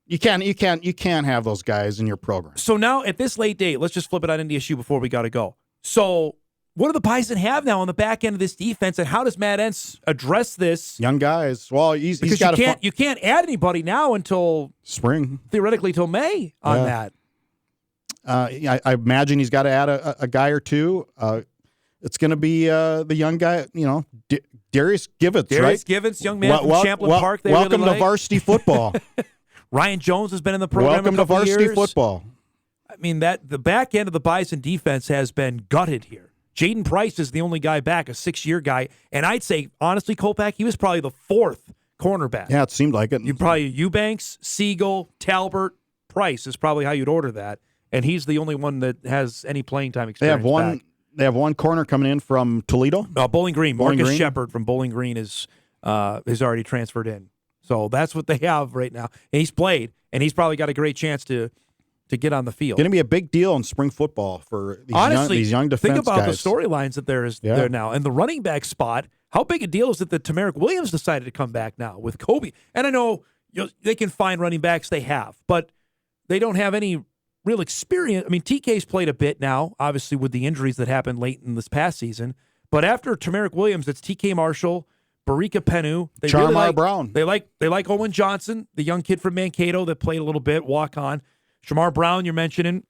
You can't have those guys in your program. So now at this late date, let's just flip it on NDSU before we got to go. So what do the Bison have now on the back end of this defense, and how does Matt Entz address this? Young guys. Well, he's got you can't add anybody now until spring, theoretically till May on that. I imagine he's got to add a guy or two. It's going to be the young guy, Darius Givens, right? Darius Givens, young man from Champlain Park. Welcome to varsity football. Ryan Jones has been in the program. Welcome to varsity years. football. I mean, the back end of the Bison defense has been gutted here. Jaden Price is the only guy back, a 6-year guy. And I'd say, honestly, Kolpack, he was probably the 4th cornerback. Yeah, it seemed like it. You probably Eubanks, Siegel, Talbert, Price is probably how you'd order that. And he's the only one that has any playing time experience. They have one corner coming in from Toledo. Bowling Green. Marcus Shepard from Bowling Green is already transferred in. So that's what they have right now. And he's played, and he's probably got a great chance to get on the field. Going to be a big deal in spring football for these young defense think about guys. the storylines that there now. And the running back spot, how big a deal is it that Tamarick Williams decided to come back now with Kobe? And I know they can find running backs, they have, but they don't have any real experience. I mean, TK's played a bit now, obviously with the injuries that happened late in this past season. But after Tamarick Williams, it's TK Marshall, Barika Penu. Brown. They like Owen Johnson, the young kid from Mankato that played a little bit, walk on. Shamar Brown, you're mentioning,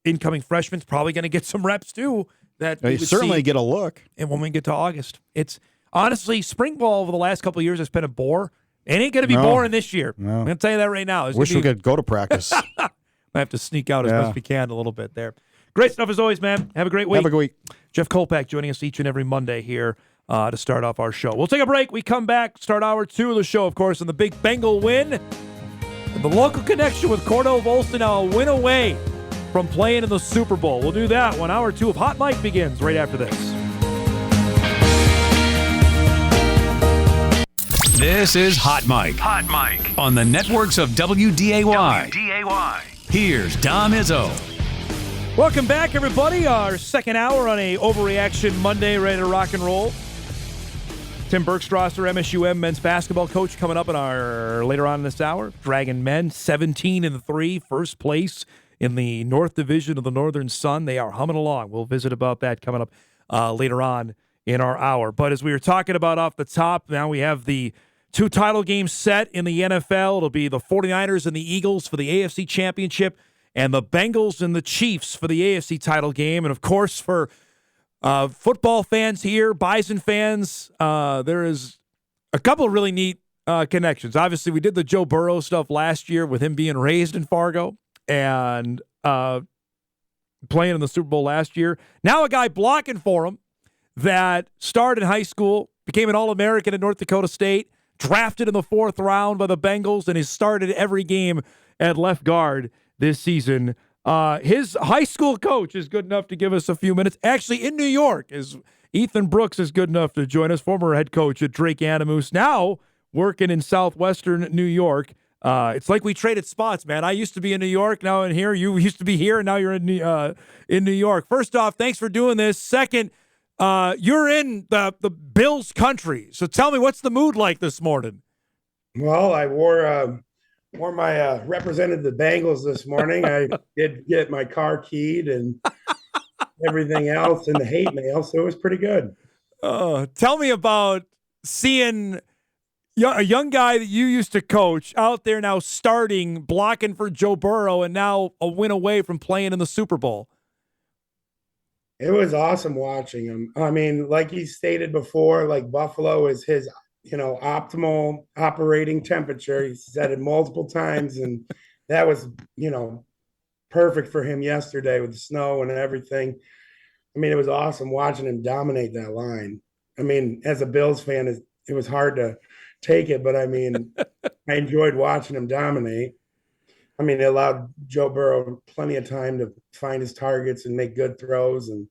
incoming freshman's probably going to get some reps too. That they certainly get a look. And when we get to August, it's honestly spring ball over the last couple of years has been a bore. It ain't going to be boring this year. No. I'm going to tell you that right now. Wish we could go to practice. I have to sneak out as much as we can a little bit there. Great stuff as always, man. Have a great week. Have a good week. Jeff Kolpack joining us each and every Monday here to start off our show. We'll take a break. We come back, start hour 2 of the show, of course, and the big Bengal win. And the local connection with Cordell Volson now a win away from playing in the Super Bowl. We'll do that when hour 2 of Hot Mike begins right after this. This is Hot Mike. Hot Mike. On the networks of WDAY. Here's Dom Izzo. Welcome back, everybody. Our second hour on a Overreaction Monday, ready to rock and roll. Tim Bergstraser, MSUM men's basketball coach, coming up in our later on in this hour. Dragon men, 17-3, first place in the North Division of the Northern Sun. They are humming along. We'll visit about that coming up later on in our hour. But as we were talking about off the top, now we have the 2 title games set in the NFL. It'll be the 49ers and the Eagles for the AFC Championship, and the Bengals and the Chiefs for the AFC title game. And, of course, for football fans here, Bison fans, there is a couple of really neat connections. Obviously, we did the Joe Burrow stuff last year with him being raised in Fargo and playing in the Super Bowl last year. Now a guy blocking for him that started in high school, became an All-American at North Dakota State, drafted in the 4th round by the Bengals, and has started every game at left guard this season. His high school coach is good enough to give us a few minutes. Actually, in New York, is Ethan Brooks is good enough to join us, former head coach at Drake Animus, now working in southwestern New York. It's like we traded spots, man. I used to be in New York, now in here. You used to be here, and now you're in New York. First off, thanks for doing this. Second, you're in the Bills country. So tell me, what's the mood like this morning? Well, I wore my represented the Bengals this morning. I did get my car keyed and everything else in the hate mail, so it was pretty good. Tell me about seeing Yeah, a young guy that you used to coach out there now starting, blocking for Joe Burrow, and now a win away from playing in the Super Bowl. It was awesome watching him. I mean, like he stated before, like Buffalo is his, optimal operating temperature. He said it multiple times, and that was, perfect for him yesterday with the snow and everything. I mean, it was awesome watching him dominate that line. I mean, as a Bills fan, it was hard to take it, but I mean, I enjoyed watching him dominate. I mean, it allowed Joe Burrow plenty of time to find his targets and make good throws, and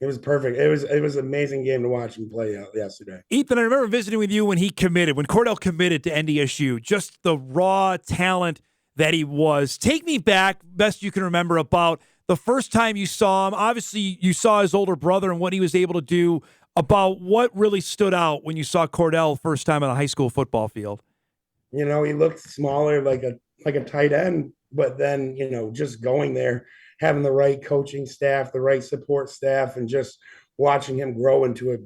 it was perfect. It was an amazing game to watch him play out yesterday. Ethan, I remember visiting with you when Cordell committed to NDSU, just the raw talent that he was. Take me back, best you can remember, about the first time you saw him. Obviously, you saw his older brother and what he was able to do. About what really stood out when you saw Cordell first time on a high school football field. He looked smaller, like a tight end, but then just going there, having the right coaching staff, the right support staff, and just watching him grow into a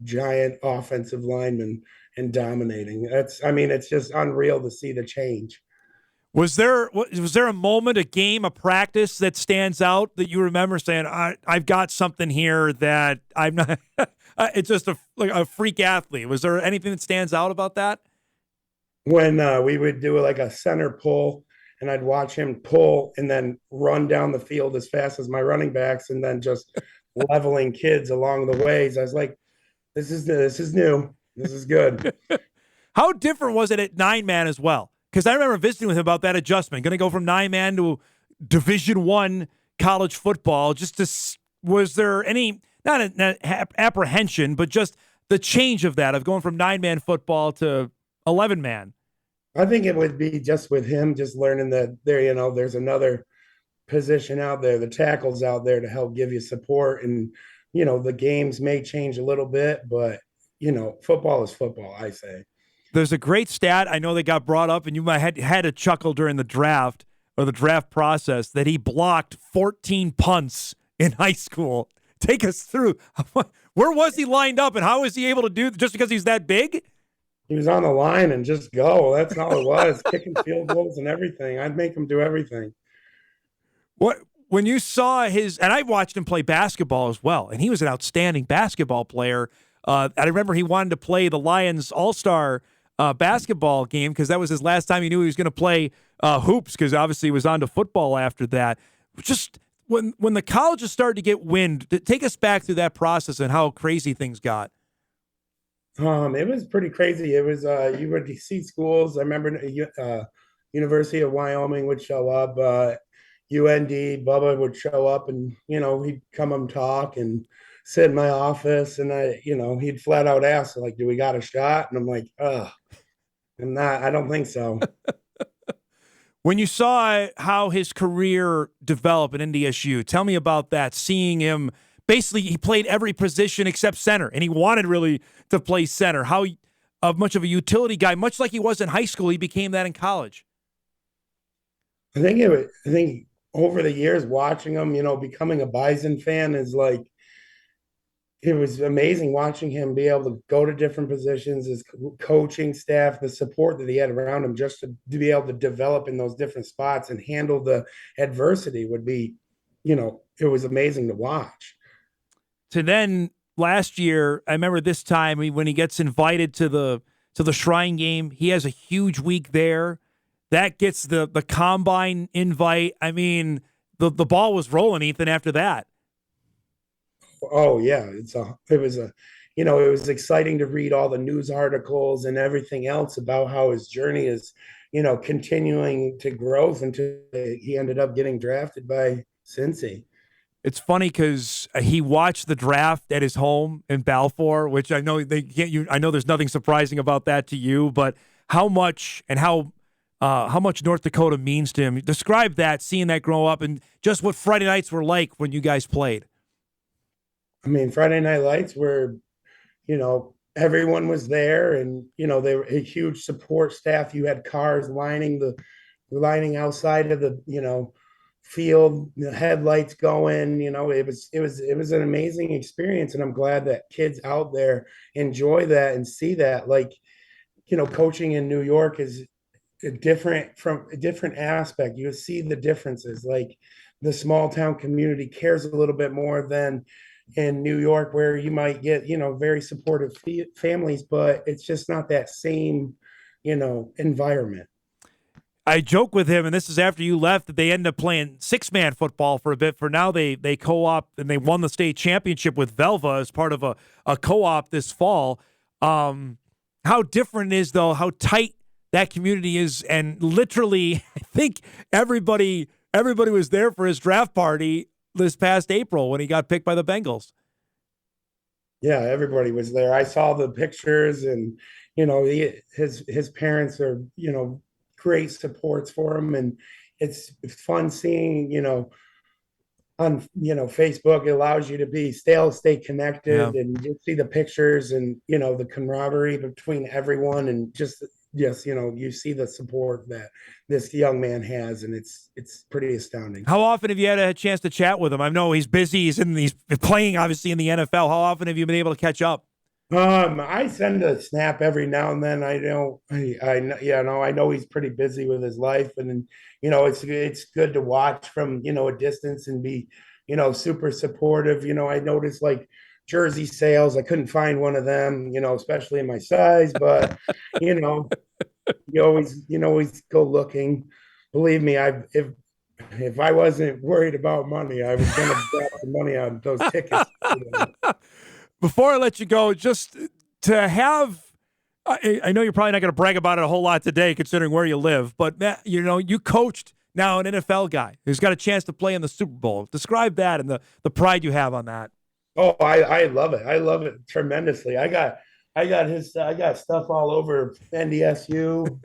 giant offensive lineman and dominating. It's just unreal to see the change. Was there a moment, a game, a practice that stands out that you remember saying, I've got something here that I'm not it's just a freak athlete. Was there anything that stands out about that? When we would do like a center pull, and I'd watch him pull and then run down the field as fast as my running backs, and then just leveling kids along the ways. I was like, this is new. This is good. How different was it at 9-man as well? Because I remember visiting with him about that adjustment. Going to go from 9-man to Division I college football. Was there any, not an apprehension, but just the change of that, of going from 9-man football to 11-man? I think it would be just with him, just learning that there's another position out there, the tackles out there to help give you support. And, the games may change a little bit, but, football is football, I say. There's a great stat I know that got brought up, and you might had a chuckle during the draft or the draft process, that he blocked 14 punts in high school. Take us through. Where was he lined up, and how was he able to do just because he's that big? He was on the line and just go. That's all it was, kicking field goals and everything. I'd make him do everything. When you saw and I watched him play basketball as well, and he was an outstanding basketball player. I remember he wanted to play the Lions All-Star basketball game because that was his last time he knew he was going to play hoops, because obviously he was on to football after that. Just when the colleges started to get wind, take us back through that process and how crazy things got. It was pretty crazy. It was you would see schools. I remember University of Wyoming would show up, UND, Bubba would show up, and he'd come and talk and sit in my office, and he'd flat out ask, like, do we got a shot? And I'm like, I don't think so. When you saw how his career developed at NDSU, tell me about that, seeing him. Basically, he played every position except center, and he wanted really to play center. How much of a utility guy, much like he was in high school, he became that in college. I think over the years watching him, becoming a Bison fan is like, it was amazing watching him be able to go to different positions, his coaching staff, the support that he had around him, just to be able to develop in those different spots and handle the adversity would be, it was amazing to watch. To then last year, I remember this time when he gets invited to the Shrine game, he has a huge week there. That gets the combine invite. I mean, the ball was rolling, Ethan, after that. Oh yeah, it was exciting to read all the news articles and everything else about how his journey is, continuing to growth until he ended up getting drafted by Cincy. It's funny because he watched the draft at his home in Balfour, which I know they can't. I know there's nothing surprising about that to you, but how much North Dakota means to him. Describe that, seeing that grow up, and just what Friday nights were like when you guys played. I mean, Friday Night Lights were, everyone was there, and they were a huge support staff. You had cars lining outside of the field, the headlights going. It was an amazing experience, and I'm glad that kids out there enjoy that and see that. Like, coaching in New York is from a different aspect. You see the differences. Like the small town community cares a little bit more than in New York, where you might get, very supportive families, but it's just not that same, environment. I joke with him, and this is after you left, that they end up playing six-man football for a bit. For now, they co-op, and they won the state championship with Velva as part of a co-op this fall. How different is, though, how tight that community is, and literally, I think everybody was there for his draft party this past April when he got picked by the Bengals. Yeah, everybody was there. I saw the pictures, and his parents are great supports for him, and it's fun seeing on Facebook. It allows you to stay connected, and you see the pictures and the camaraderie between everyone, and just you see the support that this young man has, and it's pretty astounding. How often have you had a chance to chat with him? I know he's busy. He's playing obviously in the NFL. How often have you been able to catch up? I send a snap every now and then. I know he's pretty busy with his life, and it's good to watch from a distance and be super supportive. I noticed like jersey sales. I couldn't find one of them, especially in my size, but you always go looking. Believe me, if I wasn't worried about money, I was going to drop the money on those tickets. Before I let you go, just to have, I know you're probably not going to brag about it a whole lot today, considering where you live, but you coached now an NFL guy who's got a chance to play in the Super Bowl. Describe that and the pride you have on that. Oh, I love it. I love it tremendously. I got stuff all over NDSU,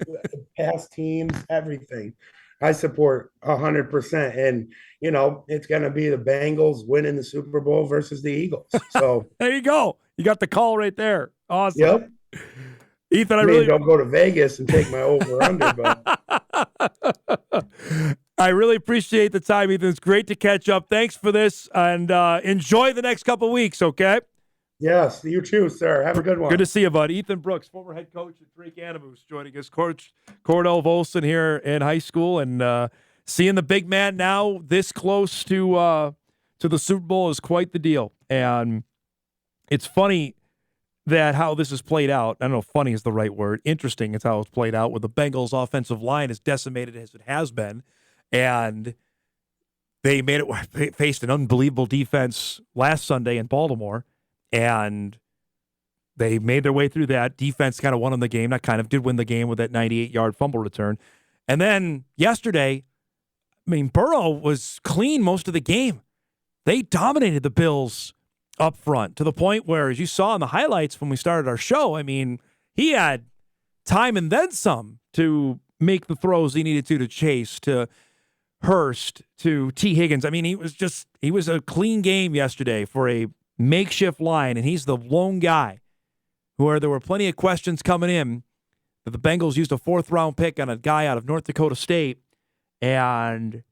past teams, everything. I support 100%. And, it's going to be the Bengals winning the Super Bowl versus the Eagles. So there you go. You got the call right there. Awesome. Yep. Ethan, I really don't go to Vegas and take my over under, but I really appreciate the time, Ethan. It's great to catch up. Thanks for this, and enjoy the next couple weeks, okay? Yes, you too, sir. Have a good one. Good to see you, bud. Ethan Brooks, former head coach at Drake Animus, joining us. Coach Cordell Volson here in high school, and seeing the big man now this close to the Super Bowl is quite the deal. And it's funny that how this is played out. I don't know if funny is the right word. Interesting is how it's played out, with the Bengals' offensive line as decimated as it has been. And they faced an unbelievable defense last Sunday in Baltimore, and they made their way through that. Defense kind of won in the game. Did win the game with that 98-yard fumble return. And then yesterday, Burrow was clean most of the game. They dominated the Bills up front to the point where, as you saw in the highlights when we started our show, he had time and then some to make the throws he needed to Chase, to Hurst, to T. Higgins. He was a clean game yesterday for a makeshift line, and he's the lone guy where there were plenty of questions coming in that the Bengals used a 4th-round pick on a guy out of North Dakota State, and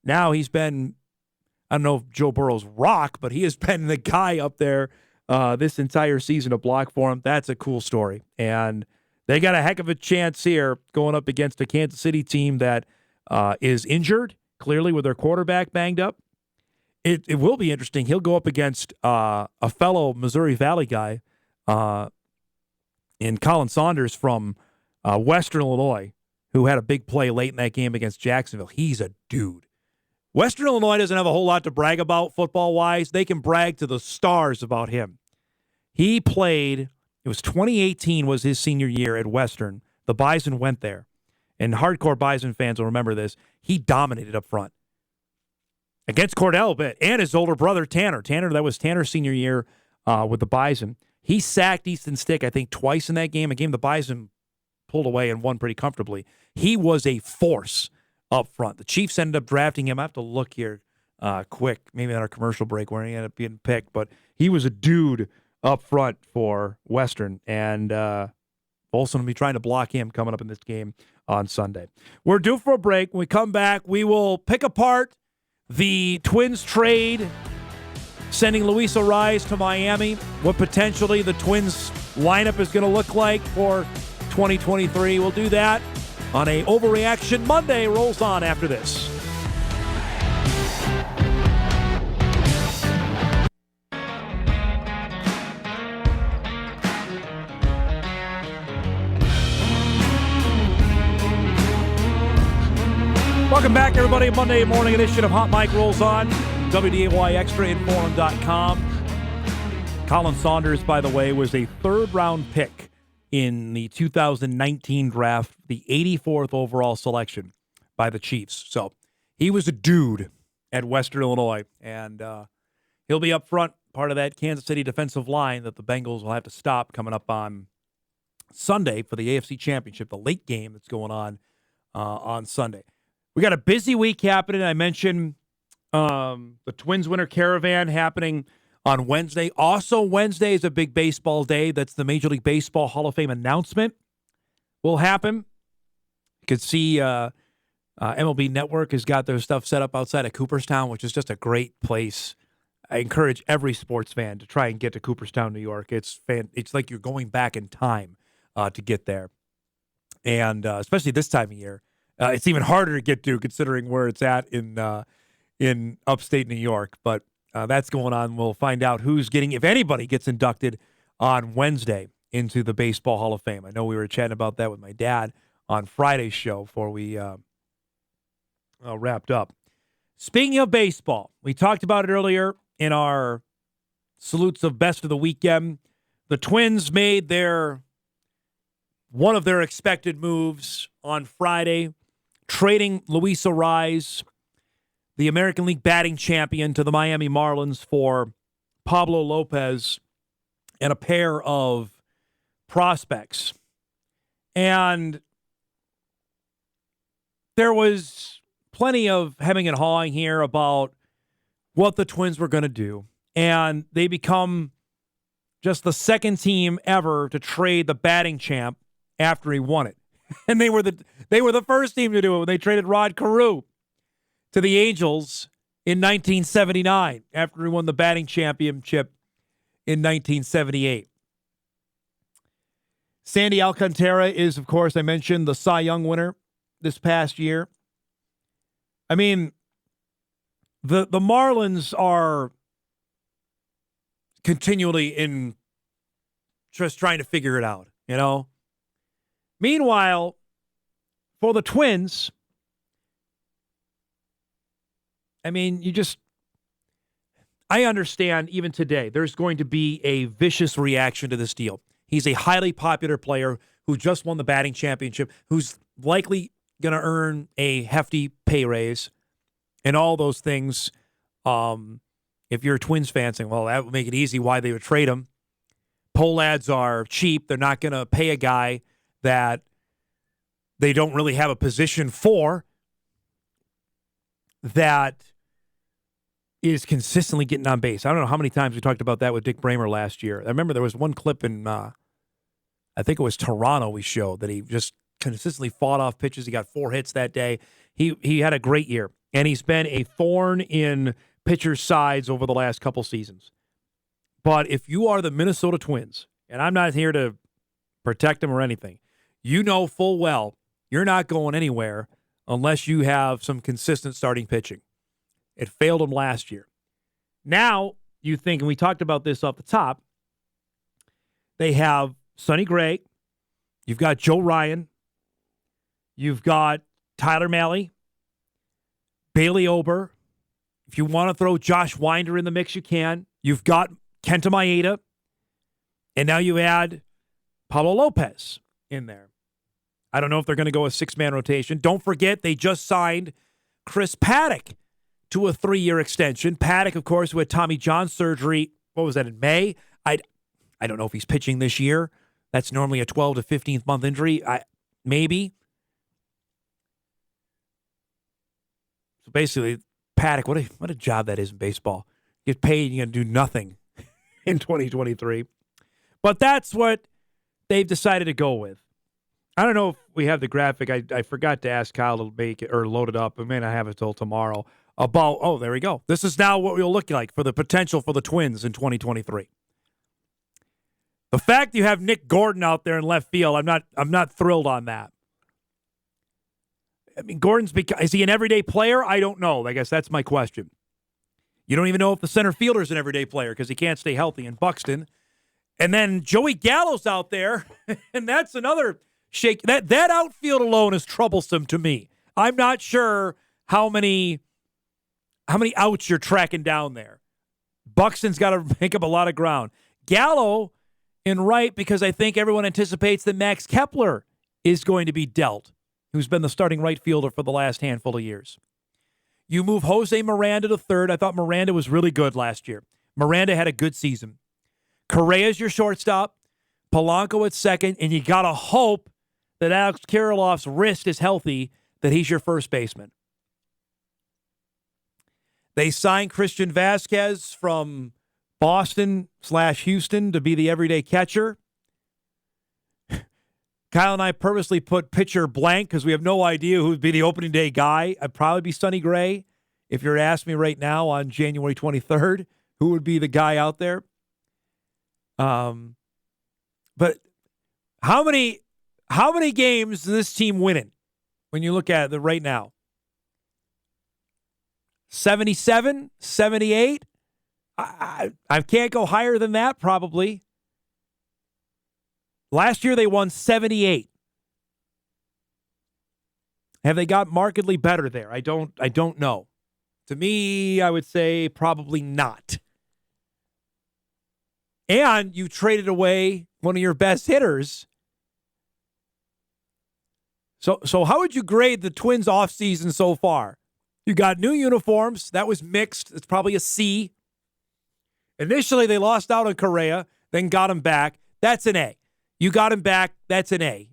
now he's been, I don't know if Joe Burrow's rock, but he has been the guy up there this entire season to block for him. That's a cool story, and they got a heck of a chance here going up against a Kansas City team that is injured, clearly, with their quarterback banged up. It will be interesting. He'll go up against a fellow Missouri Valley guy in Colin Saunders from Western Illinois, who had a big play late in that game against Jacksonville. He's a dude. Western Illinois doesn't have a whole lot to brag about football-wise. They can brag to the stars about him. He played, it was 2018 was his senior year at Western. The Bison went there. And hardcore Bison fans will remember this. He dominated up front against Cordell, and his older brother, Tanner. That was Tanner's senior year with the Bison. He sacked Easton Stick, I think, twice in that game, a game the Bison pulled away and won pretty comfortably. He was a force up front. The Chiefs ended up drafting him. I have to look here quick, maybe on our commercial break where he ended up getting picked, but he was a dude up front for Western, and Volson will be trying to block him coming up in this game on Sunday. We're due for a break. When we come back, we will pick apart the Twins trade, sending Luis Arraez to Miami, what potentially the Twins lineup is going to look like for 2023. We'll do that on a Overreaction Monday. Rolls on after this. Welcome back, everybody. Monday morning edition of Hot Mike rolls on. WDAY Extra, Inforum.com. Colin Saunders, by the way, was a third-round pick in the 2019 draft, the 84th overall selection by the Chiefs. So he was a dude at Western Illinois, and he'll be up front, part of that Kansas City defensive line that the Bengals will have to stop coming up on Sunday for the AFC Championship, the late game that's going on Sunday. We got a busy week happening. I mentioned the Twins Winter Caravan happening on Wednesday. Also, Wednesday is a big baseball day. That's the Major League Baseball Hall of Fame announcement will happen. You can see MLB Network has got their stuff set up outside of Cooperstown, which is just a great place. I encourage every sports fan to try and get to Cooperstown, New York. It's like you're going back in time to get there. And especially this time of year. It's even harder to get to considering where it's at in upstate New York. But that's going on. We'll find out who's getting, if anybody gets inducted on Wednesday into the Baseball Hall of Fame. I know we were chatting about that with my dad on Friday's show before we wrapped up. Speaking of baseball, we talked about it earlier in our salutes of best of the weekend. The Twins made one of their expected moves on Friday, trading Luis Arraez, the American League batting champion, to the Miami Marlins for Pablo Lopez and a pair of prospects. And there was plenty of hemming and hawing here about what the Twins were going to do. And they become just the second team ever to trade the batting champ after he won it. And they were the first team to do it when they traded Rod Carew to the Angels in 1979 after he won the batting championship in 1978. Sandy Alcantara is, of course, I mentioned, the Cy Young winner this past year. I mean, the Marlins are continually in just trying to figure it out, you know? Meanwhile, for the Twins, I mean, I understand even today there's going to be a vicious reaction to this deal. He's a highly popular player who just won the batting championship, who's likely going to earn a hefty pay raise and all those things. If you're a Twins fan saying, well, that would make it easy why they would trade him. Poll ads are cheap. They're not going to pay a guy that they don't really have a position for that is consistently getting on base. I don't know how many times we talked about that with Dick Bramer last year. I remember there was one clip in, I think it was Toronto we showed, that he just consistently fought off pitches. He got 4 hits that day. He had a great year, and he's been a thorn in pitchers' sides over the last couple seasons. But if you are the Minnesota Twins, and I'm not here to protect them or anything, you know full well you're not going anywhere unless you have some consistent starting pitching. It failed them last year. Now you think, and we talked about this off the top, they have Sonny Gray, you've got Joe Ryan, you've got Tyler Mahle, Bailey Ober. If you want to throw Josh Winder in the mix, you can. You've got Kenta Maeda, and now you add Pablo Lopez in there. I don't know if they're going to go a 6-man rotation. Don't forget, they just signed Chris Paddock to a 3-year extension. Paddock, of course, who had Tommy John surgery, what was that, in May? I don't know if he's pitching this year. That's normally a 12 to 15th month injury. Maybe. So basically, Paddock, what a job that is in baseball. You get paid, you're going to do nothing in 2023. But that's what they've decided to go with. I don't know if we have the graphic. I forgot to ask Kyle to make it or load it up. I may not have it till tomorrow. There we go. This is now what we'll look like for the potential for the Twins in 2023. The fact you have Nick Gordon out there in left field, I'm not thrilled on that. I mean, is he an everyday player? I don't know. I guess that's my question. You don't even know if the center fielder is an everyday player because he can't stay healthy in Buxton. And then Joey Gallo's out there, and that's another shake. That outfield alone is troublesome to me. I'm not sure how many outs you're tracking down there. Buxton's got to make up a lot of ground. Gallo in right because I think everyone anticipates that Max Kepler is going to be dealt, who's been the starting right fielder for the last handful of years. You move Jose Miranda to third. I thought Miranda was really good last year. Miranda had a good season. Correa's your shortstop. Polanco at second, and you got to hope that Alex Kirilloff's wrist is healthy, that he's your first baseman. They signed Christian Vasquez from Boston/Houston to be the everyday catcher. Kyle and I purposely put pitcher blank because we have no idea who would be the opening day guy. I'd probably be Sonny Gray. If you're asking me right now on January 23rd, who would be the guy out there? But how many games is this team winning when you look at it right now? 77, 78? I can't go higher than that probably. Last year they won 78. Have they got markedly better there? I don't know. To me, I would say probably not. And you traded away one of your best hitters. So how would you grade the Twins offseason so far? You got new uniforms. That was mixed. It's probably a C. Initially, they lost out on Correa, then got him back. That's an A. You got him back. That's an A.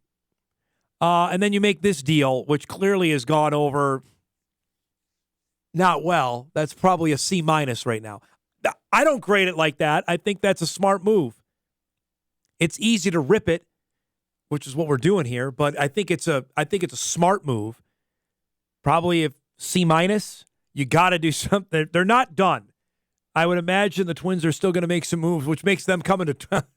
And then you make this deal, which clearly has gone over not well. That's probably a C- right now. I don't grade it like that. I think that's a smart move. It's easy to rip it, which is what we're doing here, but I think it's a smart move. Probably if C-, you got to do something. They're not done. I would imagine the Twins are still going to make some moves, which makes them coming to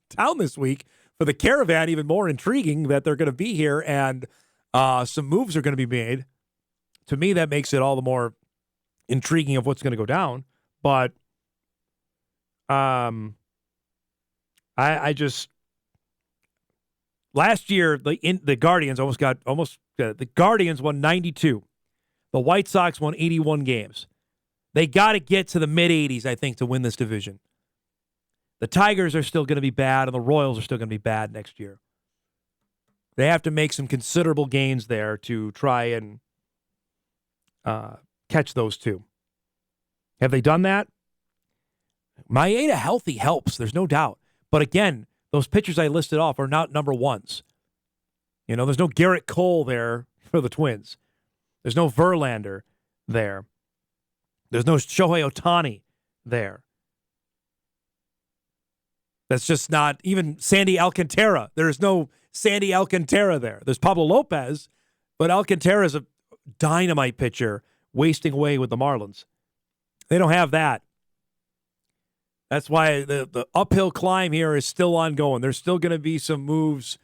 town this week for the Caravan even more intriguing that they're going to be here and some moves are going to be made. To me, that makes it all the more intriguing of what's going to go down. But I just last year the Guardians the Guardians won 92. The White Sox won 81 games. They got to get to the mid-80s, I think, to win this division. The Tigers are still going to be bad, and the Royals are still going to be bad next year. They have to make some considerable gains there to try and catch those two. Have they done that? Maeda healthy helps, there's no doubt. But again, those pitchers I listed off are not number ones. You know, there's no Garrett Cole there for the Twins. There's no Verlander there. There's no Shohei Ohtani there. That's just not even Sandy Alcantara. There's no Sandy Alcantara there. There's Pablo Lopez, but Alcantara is a dynamite pitcher wasting away with the Marlins. They don't have that. That's why the uphill climb here is still ongoing. There's still going to be some moves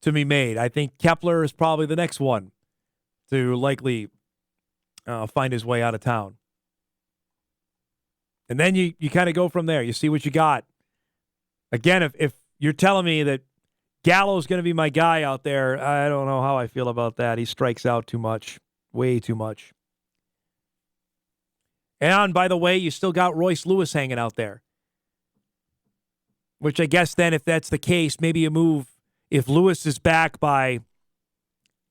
to be made. I think Kepler is probably the next one to likely find his way out of town. And then you kind of go from there. You see what you got. Again, if you're telling me that Gallo's going to be my guy out there, I don't know how I feel about that. He strikes out too much, way too much. And by the way, you still got Royce Lewis hanging out there. Which I guess then if that's the case, maybe you move, if Lewis is back by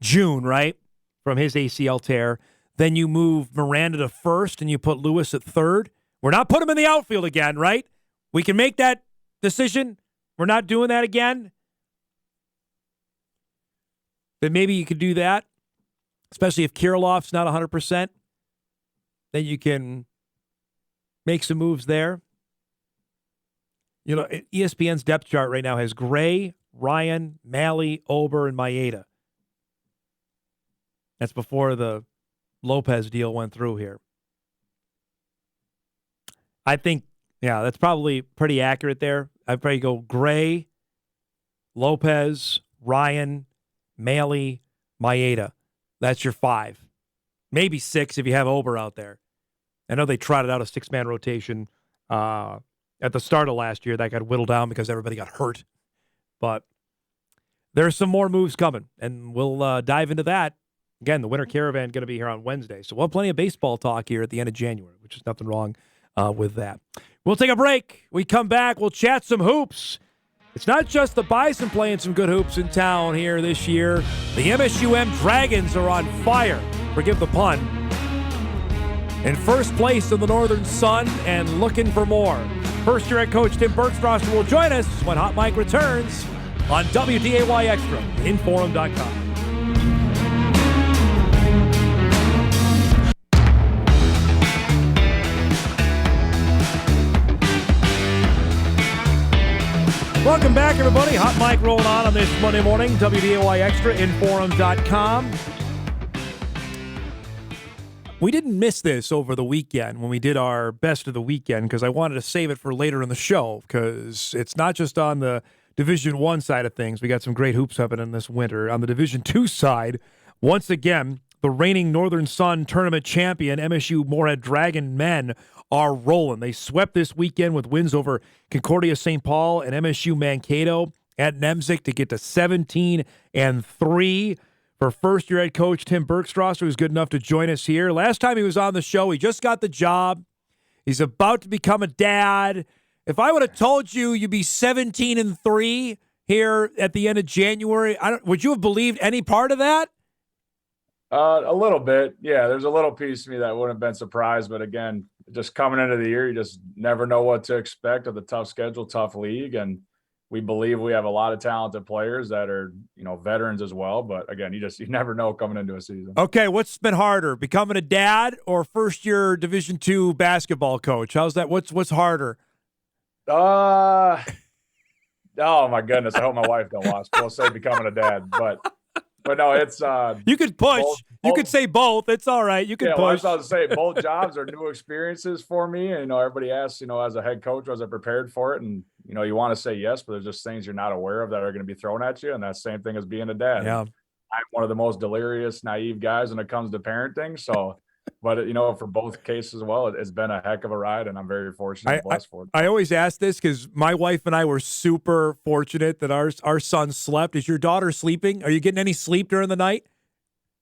June, right, from his ACL tear, then you move Miranda to first and you put Lewis at third. We're not putting him in the outfield again, right? We can make that decision. We're not doing that again. Then maybe you could do that, especially if Kirilloff's not 100%. Then you can make some moves there. You know, ESPN's depth chart right now has Gray, Ryan, Malley, Ober, and Maeda. That's before the Lopez deal went through here. I think, yeah, that's probably pretty accurate there. I'd probably go Gray, Lopez, Ryan, Maley, Maeda. That's your 5. Maybe 6 if you have Ober out there. I know they trotted out a 6-man rotation at the start of last year. That got whittled down because everybody got hurt. But there's some more moves coming, and we'll dive into that. Again, the Winter Caravan going to be here on Wednesday. So we'll have plenty of baseball talk here at the end of January, which is nothing wrong with that. We'll take a break. We come back. We'll chat some hoops. It's not just the Bison playing some good hoops in town here this year. The MSUM Dragons are on fire. Forgive the pun. In first place in the Northern Sun and looking for more. First-year head coach Tim Bergstraser will join us when Hot Mike returns on WDAY Extra, Inforum.com. Welcome back, everybody. Hot Mike rolling on this Monday morning. WDAY Extra, Inforum.com. We didn't miss this over the weekend when we did our best of the weekend because I wanted to save it for later in the show because it's not just on the Division I side of things. We got some great hoops happening this winter. On the Division II side, once again, the reigning Northern Sun tournament champion MSU Moorhead Dragon men are rolling. They swept this weekend with wins over Concordia St. Paul and MSU Mankato at Nemzik to get to 17-3. For first-year head coach Tim Bergstraser, who's good enough to join us here. Last time he was on the show, he just got the job. He's about to become a dad. If I would have told you you'd be 17-3 here at the end of January, would you have believed any part of that? A little bit. Yeah, there's a little piece of me that wouldn't have been surprised. But again, just coming into the year, you just never know what to expect with a tough schedule, tough league. And we believe we have a lot of talented players that are, veterans as well. But again, you never know coming into a season. Okay, what's been harder, becoming a dad or first-year Division II basketball coach? How's that? What's harder? Oh my goodness! I hope my wife don't watch. We'll say becoming a dad, but no, it's you could push. You could say both. It's all right. You can push. I was about to say both jobs are new experiences for me. And everybody asks, as a head coach, was I prepared for it? And you want to say yes, but there's just things you're not aware of that are going to be thrown at you. And that's the same thing as being a dad. Yeah, I'm one of the most delirious, naive guys when it comes to parenting. So, but for both cases as well, it's been a heck of a ride, and I'm very fortunate and blessed for it. I always ask this because my wife and I were super fortunate that our son slept. Is your daughter sleeping? Are you getting any sleep during the night?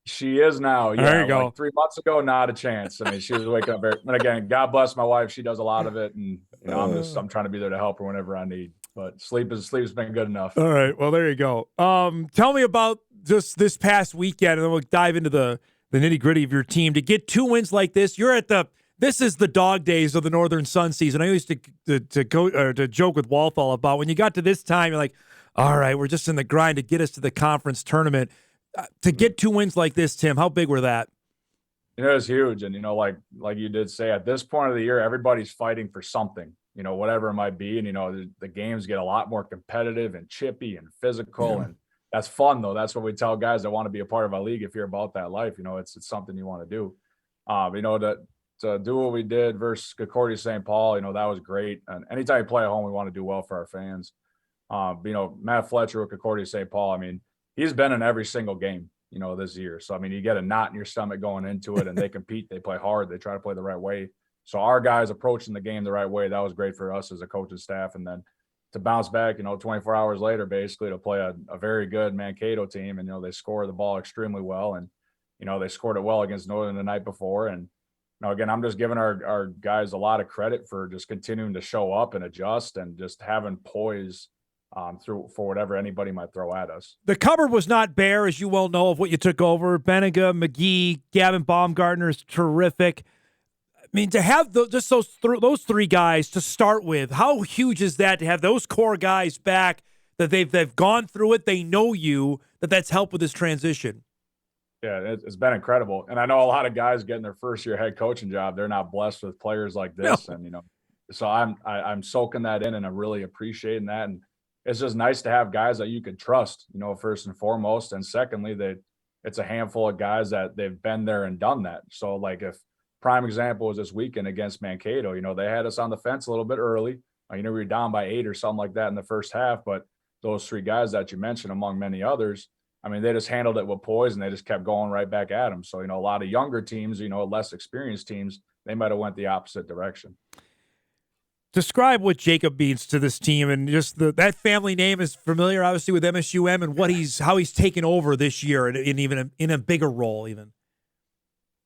She is now. Yeah, there you go. Like 3 months ago, not a chance. I mean, she was waking up very. And again, God bless my wife. She does a lot of it, and I'm trying to be there to help her whenever I need. But sleep's been good enough. All right. Well, there you go. Tell me about just this past weekend, and then we'll dive into the nitty gritty of your team. To get 2 wins like this, this is the dog days of the Northern Sun season. I used to joke with Walthall about when you got to this time, you're like, all right, we're just in the grind to get us to the conference tournament. To get 2 wins like this, Tim, how big were that? It was huge. And, like you did say, at this point of the year, everybody's fighting for something, whatever it might be. And, the games get a lot more competitive and chippy and physical. Yeah. And that's fun, though. That's what we tell guys that want to be a part of our league. If you're about that life, it's something you want to do. To do what we did versus Concordia St. Paul, that was great. And anytime you play at home, we want to do well for our fans. Matt Fletcher with Concordia St. Paul, he's been in every single game, this year. So, you get a knot in your stomach going into it, and they compete, they play hard, they try to play the right way. So our guys approaching the game the right way, that was great for us as a coaching staff. And then to bounce back, 24 hours later, basically to play a very good Mankato team. And, they scored the ball extremely well. And, they scored it well against Northern the night before. And, again, I'm just giving our guys a lot of credit for just continuing to show up and adjust and just having poise for whatever anybody might throw at us. The cupboard was not bare, as you well know, of what you took over. Benega, McGee, Gavin Baumgartner is terrific. To have just those 3 guys to start with, how huge is that to have those core guys back, that they've gone through it, they know you, that's helped with this transition? Yeah, it's been incredible. And I know a lot of guys getting their first-year head coaching job, they're not blessed with players like this. No. And, so I'm soaking that in, and I'm really appreciating that. And it's just nice to have guys that you can trust, first and foremost. And secondly, it's a handful of guys that they've been there and done that. So, like, if prime example was this weekend against Mankato, they had us on the fence a little bit early. We were down by 8 or something like that in the first half, but those three guys that you mentioned, among many others, I mean, they just handled it with poise and they just kept going right back at them. So, a lot of younger teams, less experienced teams, they might have went the opposite direction. Describe what Jacob means to this team, and just that family name is familiar, obviously, with MSUM, and how he's taken over this year, and even in a bigger role, even.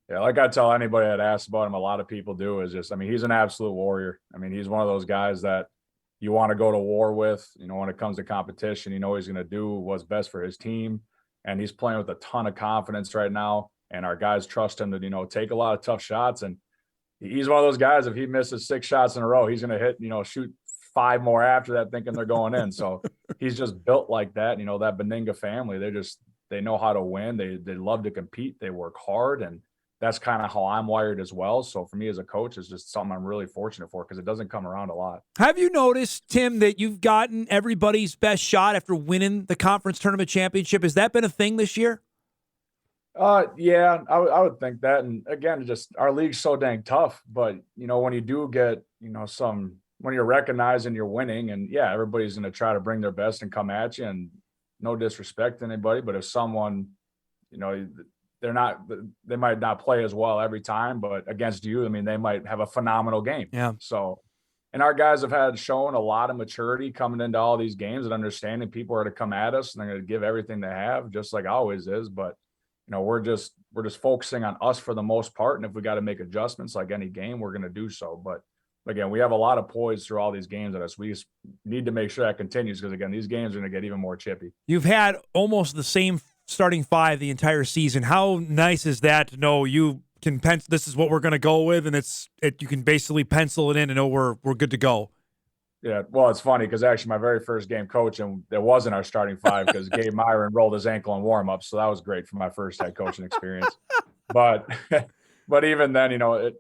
Yeah, like I tell anybody that asks about him, a lot of people do, is just, he's an absolute warrior. He's one of those guys that you want to go to war with. When it comes to competition, he's going to do what's best for his team, and he's playing with a ton of confidence right now. And our guys trust him to, take a lot of tough shots. And he's one of those guys, if he misses 6 shots in a row, he's going to hit, shoot 5 more after that, thinking they're going in. So he's just built like that. That Benninga family, they know how to win. They love to compete. They work hard. And that's kind of how I'm wired as well. So for me as a coach, it's just something I'm really fortunate for, because it doesn't come around a lot. Have you noticed, Tim, that you've gotten everybody's best shot after winning the conference tournament championship? Has that been a thing this year? Yeah, I would think that. And again, just our league's so dang tough. But, when you do get, when you're recognized and you're winning, and yeah, everybody's going to try to bring their best and come at you, and no disrespect to anybody, but if someone, they might not play as well every time, but against you, they might have a phenomenal game. Yeah. So, and our guys have shown a lot of maturity coming into all these games and understanding people are to come at us and they're going to give everything they have, just like always is. But, we're just focusing on us for the most part. And if we got to make adjustments like any game, we're going to do so. But again, we have a lot of poise through all these games at us. We just need to make sure that continues, because again, these games are going to get even more chippy. You've had almost the same starting 5 the entire season. How nice is that to know you can pencil, this is what we're going to go with, and you can basically pencil it in and know we're good to go. Yeah, well, it's funny because actually my very first game coaching, it wasn't our starting 5 because Gabe Myron rolled his ankle in warm-up, so that was great for my first head coaching experience. But even then,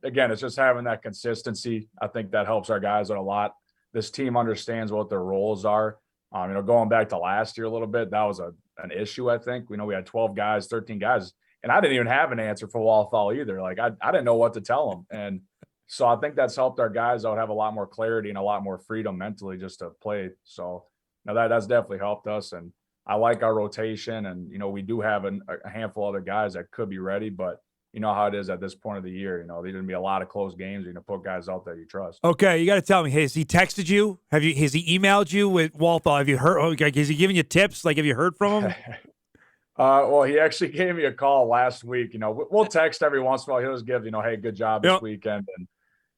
again, it's just having that consistency. I think that helps our guys out a lot. This team understands what their roles are. Going back to last year a little bit, that was an issue, I think. We had 12 guys, 13 guys, and I didn't even have an answer for Walthall either. Like, I didn't know what to tell them. And so I think that's helped our guys out have a lot more clarity and a lot more freedom mentally just to play. So that's definitely helped us. And I like our rotation. And, we do have a handful of other guys that could be ready, but you know how it is at this point of the year. There's going to be a lot of close games. You're going to put guys out that you trust. Okay, you got to tell me, has he texted you? Has he emailed you with Walthall? Have you heard? Has he given you tips? Like, have you heard from him? Well, he actually gave me a call last week. We'll text every once in a while. He'll just give, hey, good job this weekend. And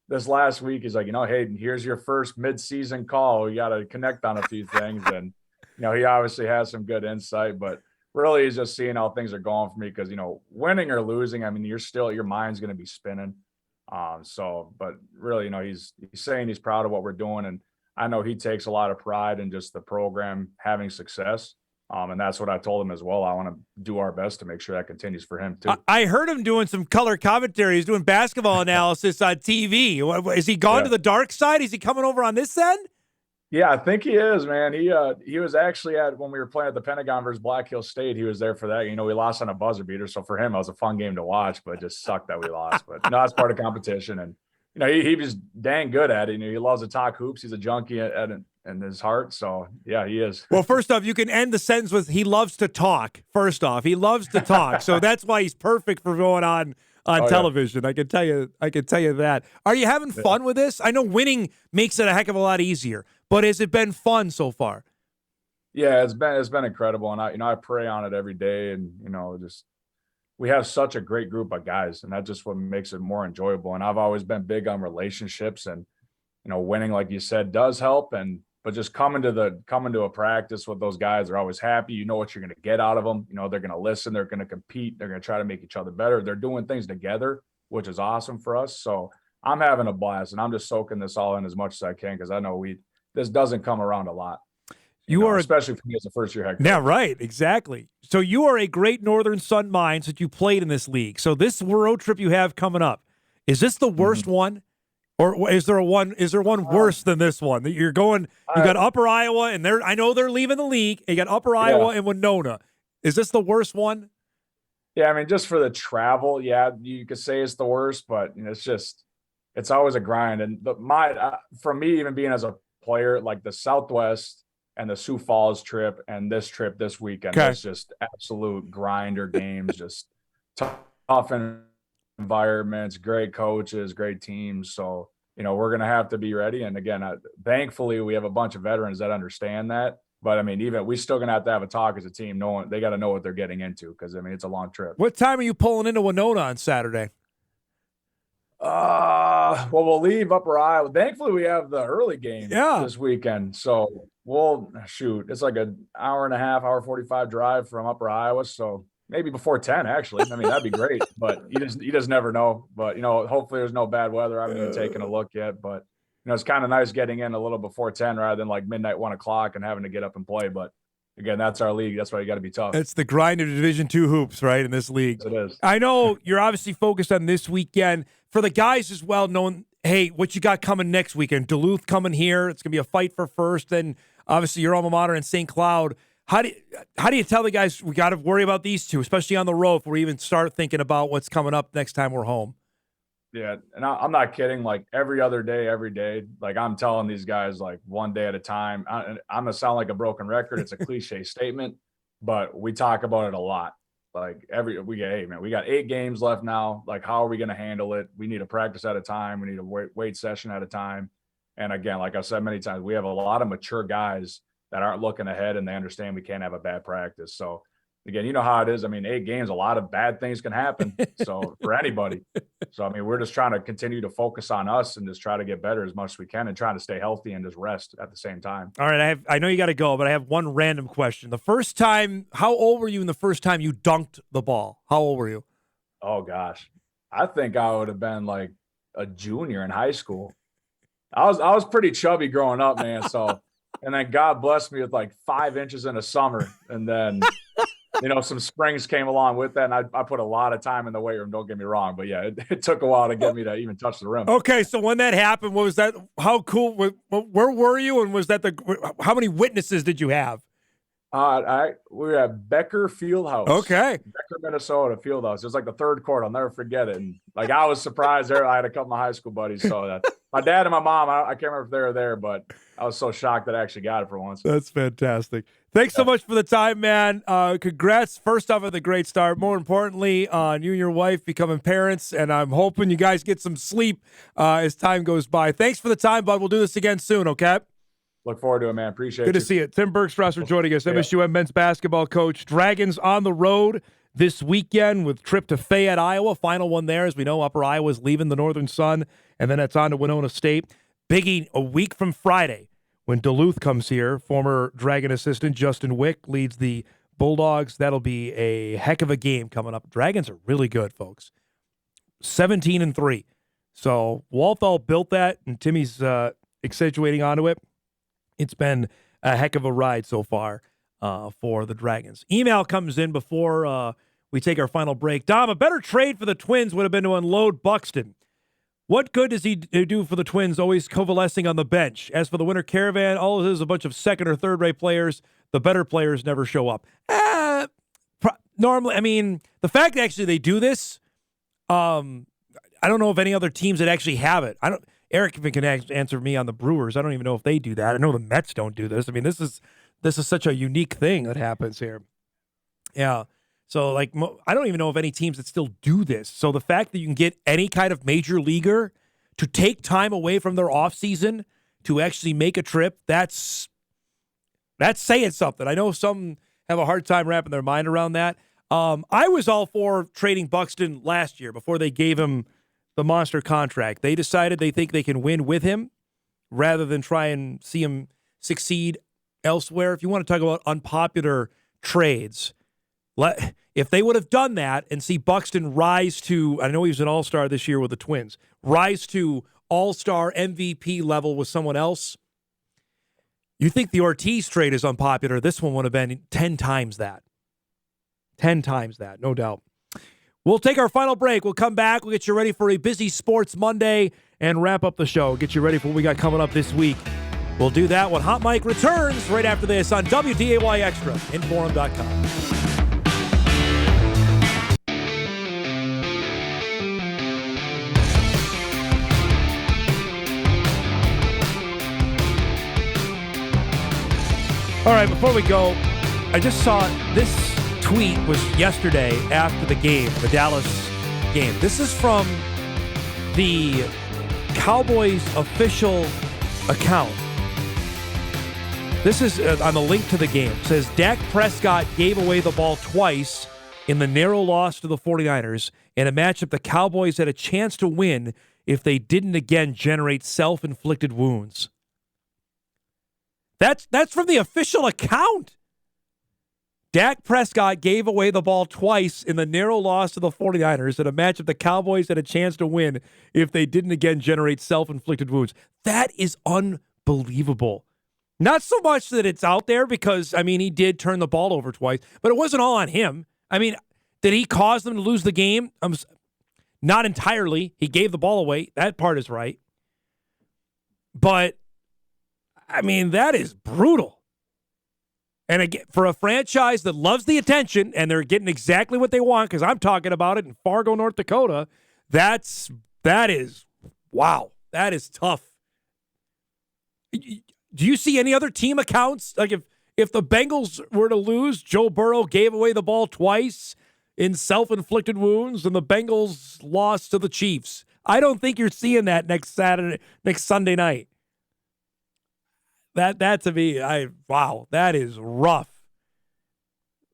this last week, he's like, hey, here's your first mid-season call. We got to connect on a few things. And, he obviously has some good insight, but really he's just seeing how things are going for me. Cause winning or losing, your mind's going to be spinning. But really, he's saying he's proud of what we're doing. And I know he takes a lot of pride in just the program having success. And that's what I told him as well. I want to do our best to make sure that continues for him too. I heard him doing some color commentary. He's doing basketball analysis on TV. Is he gone to the dark side? Is he coming over on this end? Yeah, I think he is, man. He was actually when we were playing at the Pentagon versus Black Hill State. He was there for that. We lost on a buzzer beater, so for him, it was a fun game to watch. But it just sucked that we lost. But that's part of competition, and he was dang good at it. He loves to talk hoops. He's a junkie in his heart. So yeah, he is. Well, first off, you can end the sentence with "he loves to talk." First off, he loves to talk, so that's why he's perfect for going on television. Yeah. I can tell you that. Are you having fun with this? I know winning makes it a heck of a lot easier, but has it been fun so far? Yeah, it's been incredible, and I pray on it every day, and just we have such a great group of guys, and that's just what makes it more enjoyable. And I've always been big on relationships, and winning, like you said, does help. But just coming to a practice with those guys, they're always happy. You know what you're going to get out of them. They're going to listen. They're going to compete. They're going to try to make each other better. They're doing things together, which is awesome for us. So I'm having a blast, and I'm just soaking this all in as much as I can, because I know this doesn't come around a lot. You are, especially for me as a first-year head coach. Yeah, right, exactly. So you are a great Northern Sun mind since you played in this league. So this road trip you have coming up, is this the worst one? Or is there one worse than this one? That you're going, you got Upper Iowa, and I know they're leaving the league. You got Upper Iowa and Winona. Is this the worst one? Yeah, just for the travel, yeah, you could say it's the worst, but it's always a grind. And for me, even being as a player, like the Southwest and the Sioux Falls trip and this trip this weekend. Okay. It's just absolute grinder games, just tough environments, great coaches, great teams. So, we're going to have to be ready. And again, thankfully, we have a bunch of veterans that understand that. But I mean, even we still going to have a talk as a team, knowing they got to know what they're getting into, because I mean, it's a long trip. What time are you pulling into Winona on Saturday? Well, we'll leave Upper Iowa. Thankfully, we have the early game this weekend. So we'll shoot. It's like an hour and a half, hour 45 drive from Upper Iowa. So maybe before 10, actually. I mean, that'd be great, but you just never know. But, hopefully there's no bad weather. I haven't even taken a look yet, but it's kind of nice getting in a little before 10 rather than like midnight, 1 o'clock and having to get up and play. But again, that's our league. That's why you got to be tough. It's the grind of Division II hoops, right, in this league. It is. I know you're obviously focused on this weekend. For the guys as well, knowing, hey, what you got coming next weekend? Duluth coming here. It's going to be a fight for first. Then, obviously, your alma mater in St. Cloud. How do you tell the guys we got to worry about these two, especially on the road, if we even start thinking about what's coming up next time we're home? Yeah, and I'm not kidding. Like every other day, every day, like I'm telling these guys, like one day at a time. I'm gonna sound like a broken record. It's a cliche statement, but we talk about it a lot. Like we got 8 games left now. Like, how are we gonna handle it? We need a practice at a time. We need a weight session at a time. And again, like I've said many times, we have a lot of mature guys that aren't looking ahead, and they understand we can't have a bad practice. So again, you know how it is. I mean, 8 games, a lot of bad things can happen. So for anybody. So, I mean, we're just trying to continue to focus on us and just try to get better as much as we can and trying to stay healthy and just rest at the same time. All right. I know you got to go, but I have one random question. The first time, how old were you in the first time you dunked the ball? How old were you? Oh, gosh. I think I would have been like a junior in high school. I was pretty chubby growing up, man. So, and then God blessed me with like 5 inches in the summer. And then some springs came along with that, and I put a lot of time in the weight room, don't get me wrong. But, yeah, it took a while to get me to even touch the rim. Okay, so when that happened, what was that? How cool? Where were you, and was that how many witnesses did you have? We were at Becker Fieldhouse. Okay. Becker, Minnesota Fieldhouse. It was like the third court. I'll never forget it. And, like, I was surprised there. I had a couple of my high school buddies. So my dad and my mom, I can't remember if they were there, but I was so shocked that I actually got it for once. That's fantastic. Thanks so much for the time, man. Congrats, first off, on the great start. More importantly, on you and your wife becoming parents, and I'm hoping you guys get some sleep as time goes by. Thanks for the time, bud. We'll do this again soon, okay? Look forward to it, man. Appreciate it. Good to see you. Tim Bergstraser joining us, MSUM men's basketball coach. Dragons on the road this weekend with trip to Fayette, Iowa. Final one there. As we know, Upper Iowa's leaving the Northern Sun, and then it's on to Winona State. Biggie a week from Friday when Duluth comes here. Former Dragon assistant Justin Wick leads the Bulldogs. That'll be a heck of a game coming up. Dragons are really good, folks. 17-3. So Walthall built that, and Timmy's accentuating onto it. It's been a heck of a ride so far for the Dragons. Email comes in before we take our final break. Dom, a better trade for the Twins would have been to unload Buxton. What good does he do for the Twins, always coalescing on the bench? As for the Winter Caravan, all it is a bunch of second or third-rate players. The better players never show up. Normally, I mean, the fact that actually they do this, I don't know of any other teams that actually have it. Eric can answer me on the Brewers. I don't even know if they do that. I know the Mets don't do this. I mean, this is such a unique thing that happens here. Yeah. So, like, I don't even know of any teams that still do this. So the fact that you can get any kind of major leaguer to take time away from their offseason to actually make a trip, that's saying something. I know some have a hard time wrapping their mind around that. I was all for trading Buxton last year before they gave him the monster contract. They decided they think they can win with him rather than try and see him succeed elsewhere. If you want to talk about unpopular trades, if they would have done that and see Buxton rise to, I know he was an all-star this year with the Twins, rise to all-star MVP level with someone else, you think the Ortiz trade is unpopular. This one would have been 10 times that. 10 times that, no doubt. We'll take our final break. We'll come back. We'll get you ready for a busy Sports Monday and wrap up the show. Get you ready for what we got coming up this week. We'll do that when Hot Mike returns right after this on WDAY Extra, Inforum.com. All right, before we go, I just saw this tweet was yesterday after the game, the Dallas game. This is from the Cowboys official account. This is on the link to the game. It says, Dak Prescott gave away the ball twice in the narrow loss to the 49ers in a matchup the Cowboys had a chance to win if they didn't again generate self-inflicted wounds. That's from the official account. Dak Prescott gave away the ball twice in the narrow loss to the 49ers in a matchup the Cowboys had a chance to win if they didn't again generate self-inflicted wounds. That is unbelievable. Not so much that it's out there because, I mean, he did turn the ball over twice, but it wasn't all on him. I mean, did he cause them to lose the game? Not entirely. He gave the ball away. That part is right. But, I mean, that is brutal. And again, for a franchise that loves the attention and they're getting exactly what they want, because I'm talking about it in Fargo, North Dakota, that is, wow, that is tough. Do you see any other team accounts? Like if the Bengals were to lose, Joe Burrow gave away the ball twice in self-inflicted wounds, and the Bengals lost to the Chiefs. I don't think you're seeing that next Sunday night. That to me, wow, that is rough.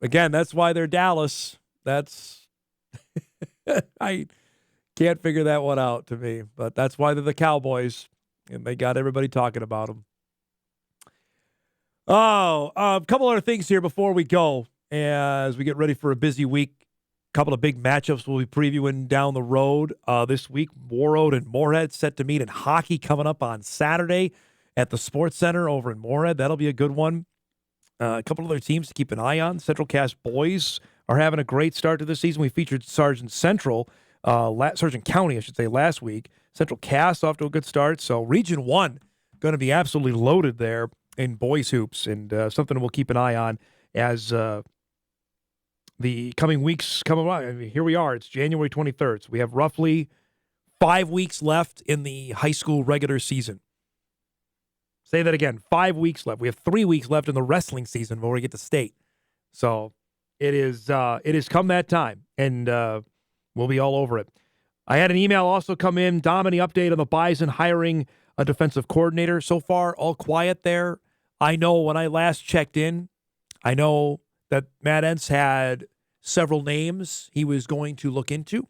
Again, that's why they're Dallas. That's I can't figure that one out to me, but that's why they're the Cowboys, and they got everybody talking about them. Oh, a couple other things here before we go as we get ready for a busy week. A couple of big matchups we'll be previewing down the road this week. Warroad and Moorhead set to meet in hockey coming up on Saturday at the Sports Center over in Moorhead. That'll be a good one. A couple other teams to keep an eye on. Central Cass boys are having a great start to the season. We featured Sargent County, I should say, last week. Central Cass off to a good start. So Region 1 going to be absolutely loaded there in boys hoops, and something we'll keep an eye on as the coming weeks come around. I mean, here we are. It's January 23rd. So we have roughly 5 weeks left in the high school regular season. Say that again, 5 weeks left. We have 3 weeks left in the wrestling season before we get to state. So it is come that time, and we'll be all over it. I had an email also come in. Dom, any update on the Bison hiring a defensive coordinator? So far, all quiet there. I know when I last checked in, I know that Matt Entz had several names he was going to look into,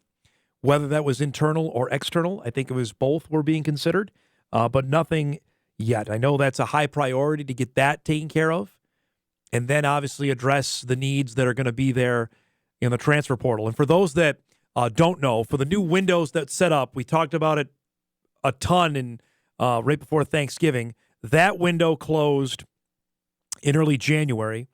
whether that was internal or external. I think it was both were being considered, but nothing yet. I know that's a high priority to get that taken care of, and then obviously address the needs that are going to be there in the transfer portal. And for those that don't know, for the new windows that set up, we talked about it a ton in right before Thanksgiving. That window closed in early January.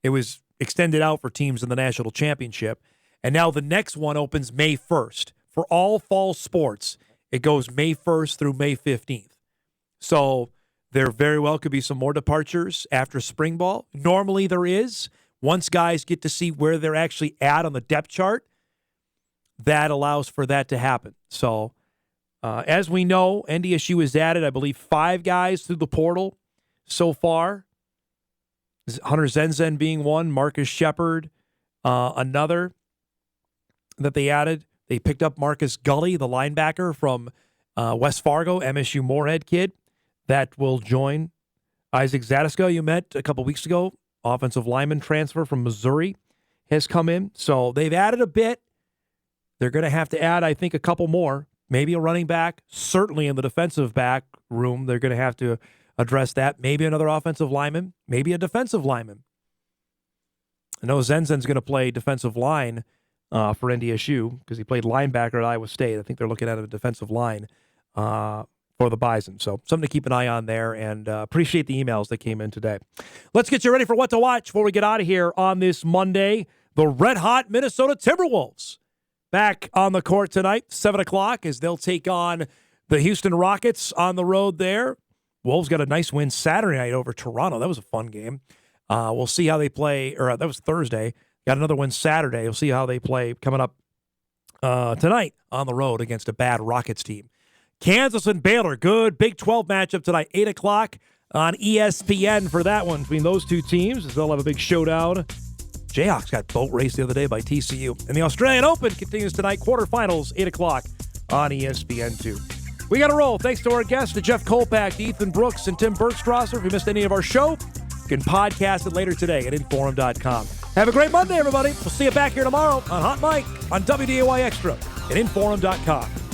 It was extended out for teams in the national championship. And now the next one opens May 1st. For all fall sports, it goes May 1st through May 15th. So there very well could be some more departures after spring ball. Normally there is. Once guys get to see where they're actually at on the depth chart, that allows for that to happen. So as we know, NDSU has added, I believe, 5 guys through the portal so far. Hunter Zenzen being one, Marcus Shepard, another that they added. They picked up Marcus Gully, the linebacker from West Fargo, MSU Moorhead kid, that will join. Isaac Zadiska, you met a couple weeks ago, offensive lineman transfer from Missouri, has come in. So they've added a bit. They're going to have to add, I think, a couple more. Maybe a running back. Certainly in the defensive back room, they're going to have to address that. Maybe another offensive lineman. Maybe a defensive lineman. I know Zenzen's going to play defensive line for NDSU because he played linebacker at Iowa State. I think they're looking at a defensive line for the Bison. So something to keep an eye on there, and appreciate the emails that came in today. Let's get you ready for what to watch before we get out of here on this Monday. The red-hot Minnesota Timberwolves back on the court tonight, 7 o'clock, as they'll take on the Houston Rockets on the road there. Wolves got a nice win Saturday night over Toronto. That was a fun game. We'll see how they play, or that was Thursday. Got another win Saturday. We'll see how they play coming up tonight on the road against a bad Rockets team. Kansas and Baylor, good Big 12 matchup tonight, 8 o'clock. on ESPN for that one between those two teams, as they'll have a big showdown. Jayhawks got boat raced the other day by TCU. And the Australian Open continues tonight, quarterfinals, 8 o'clock on ESPN2. We got to roll. Thanks to our guests, to Jeff Kolpack, to Ethan Brooks, and Tim Bergstraser. If you missed any of our show, you can podcast it later today at Inforum.com. Have a great Monday, everybody. We'll see you back here tomorrow on Hot Mike on WDAY Extra at Inforum.com.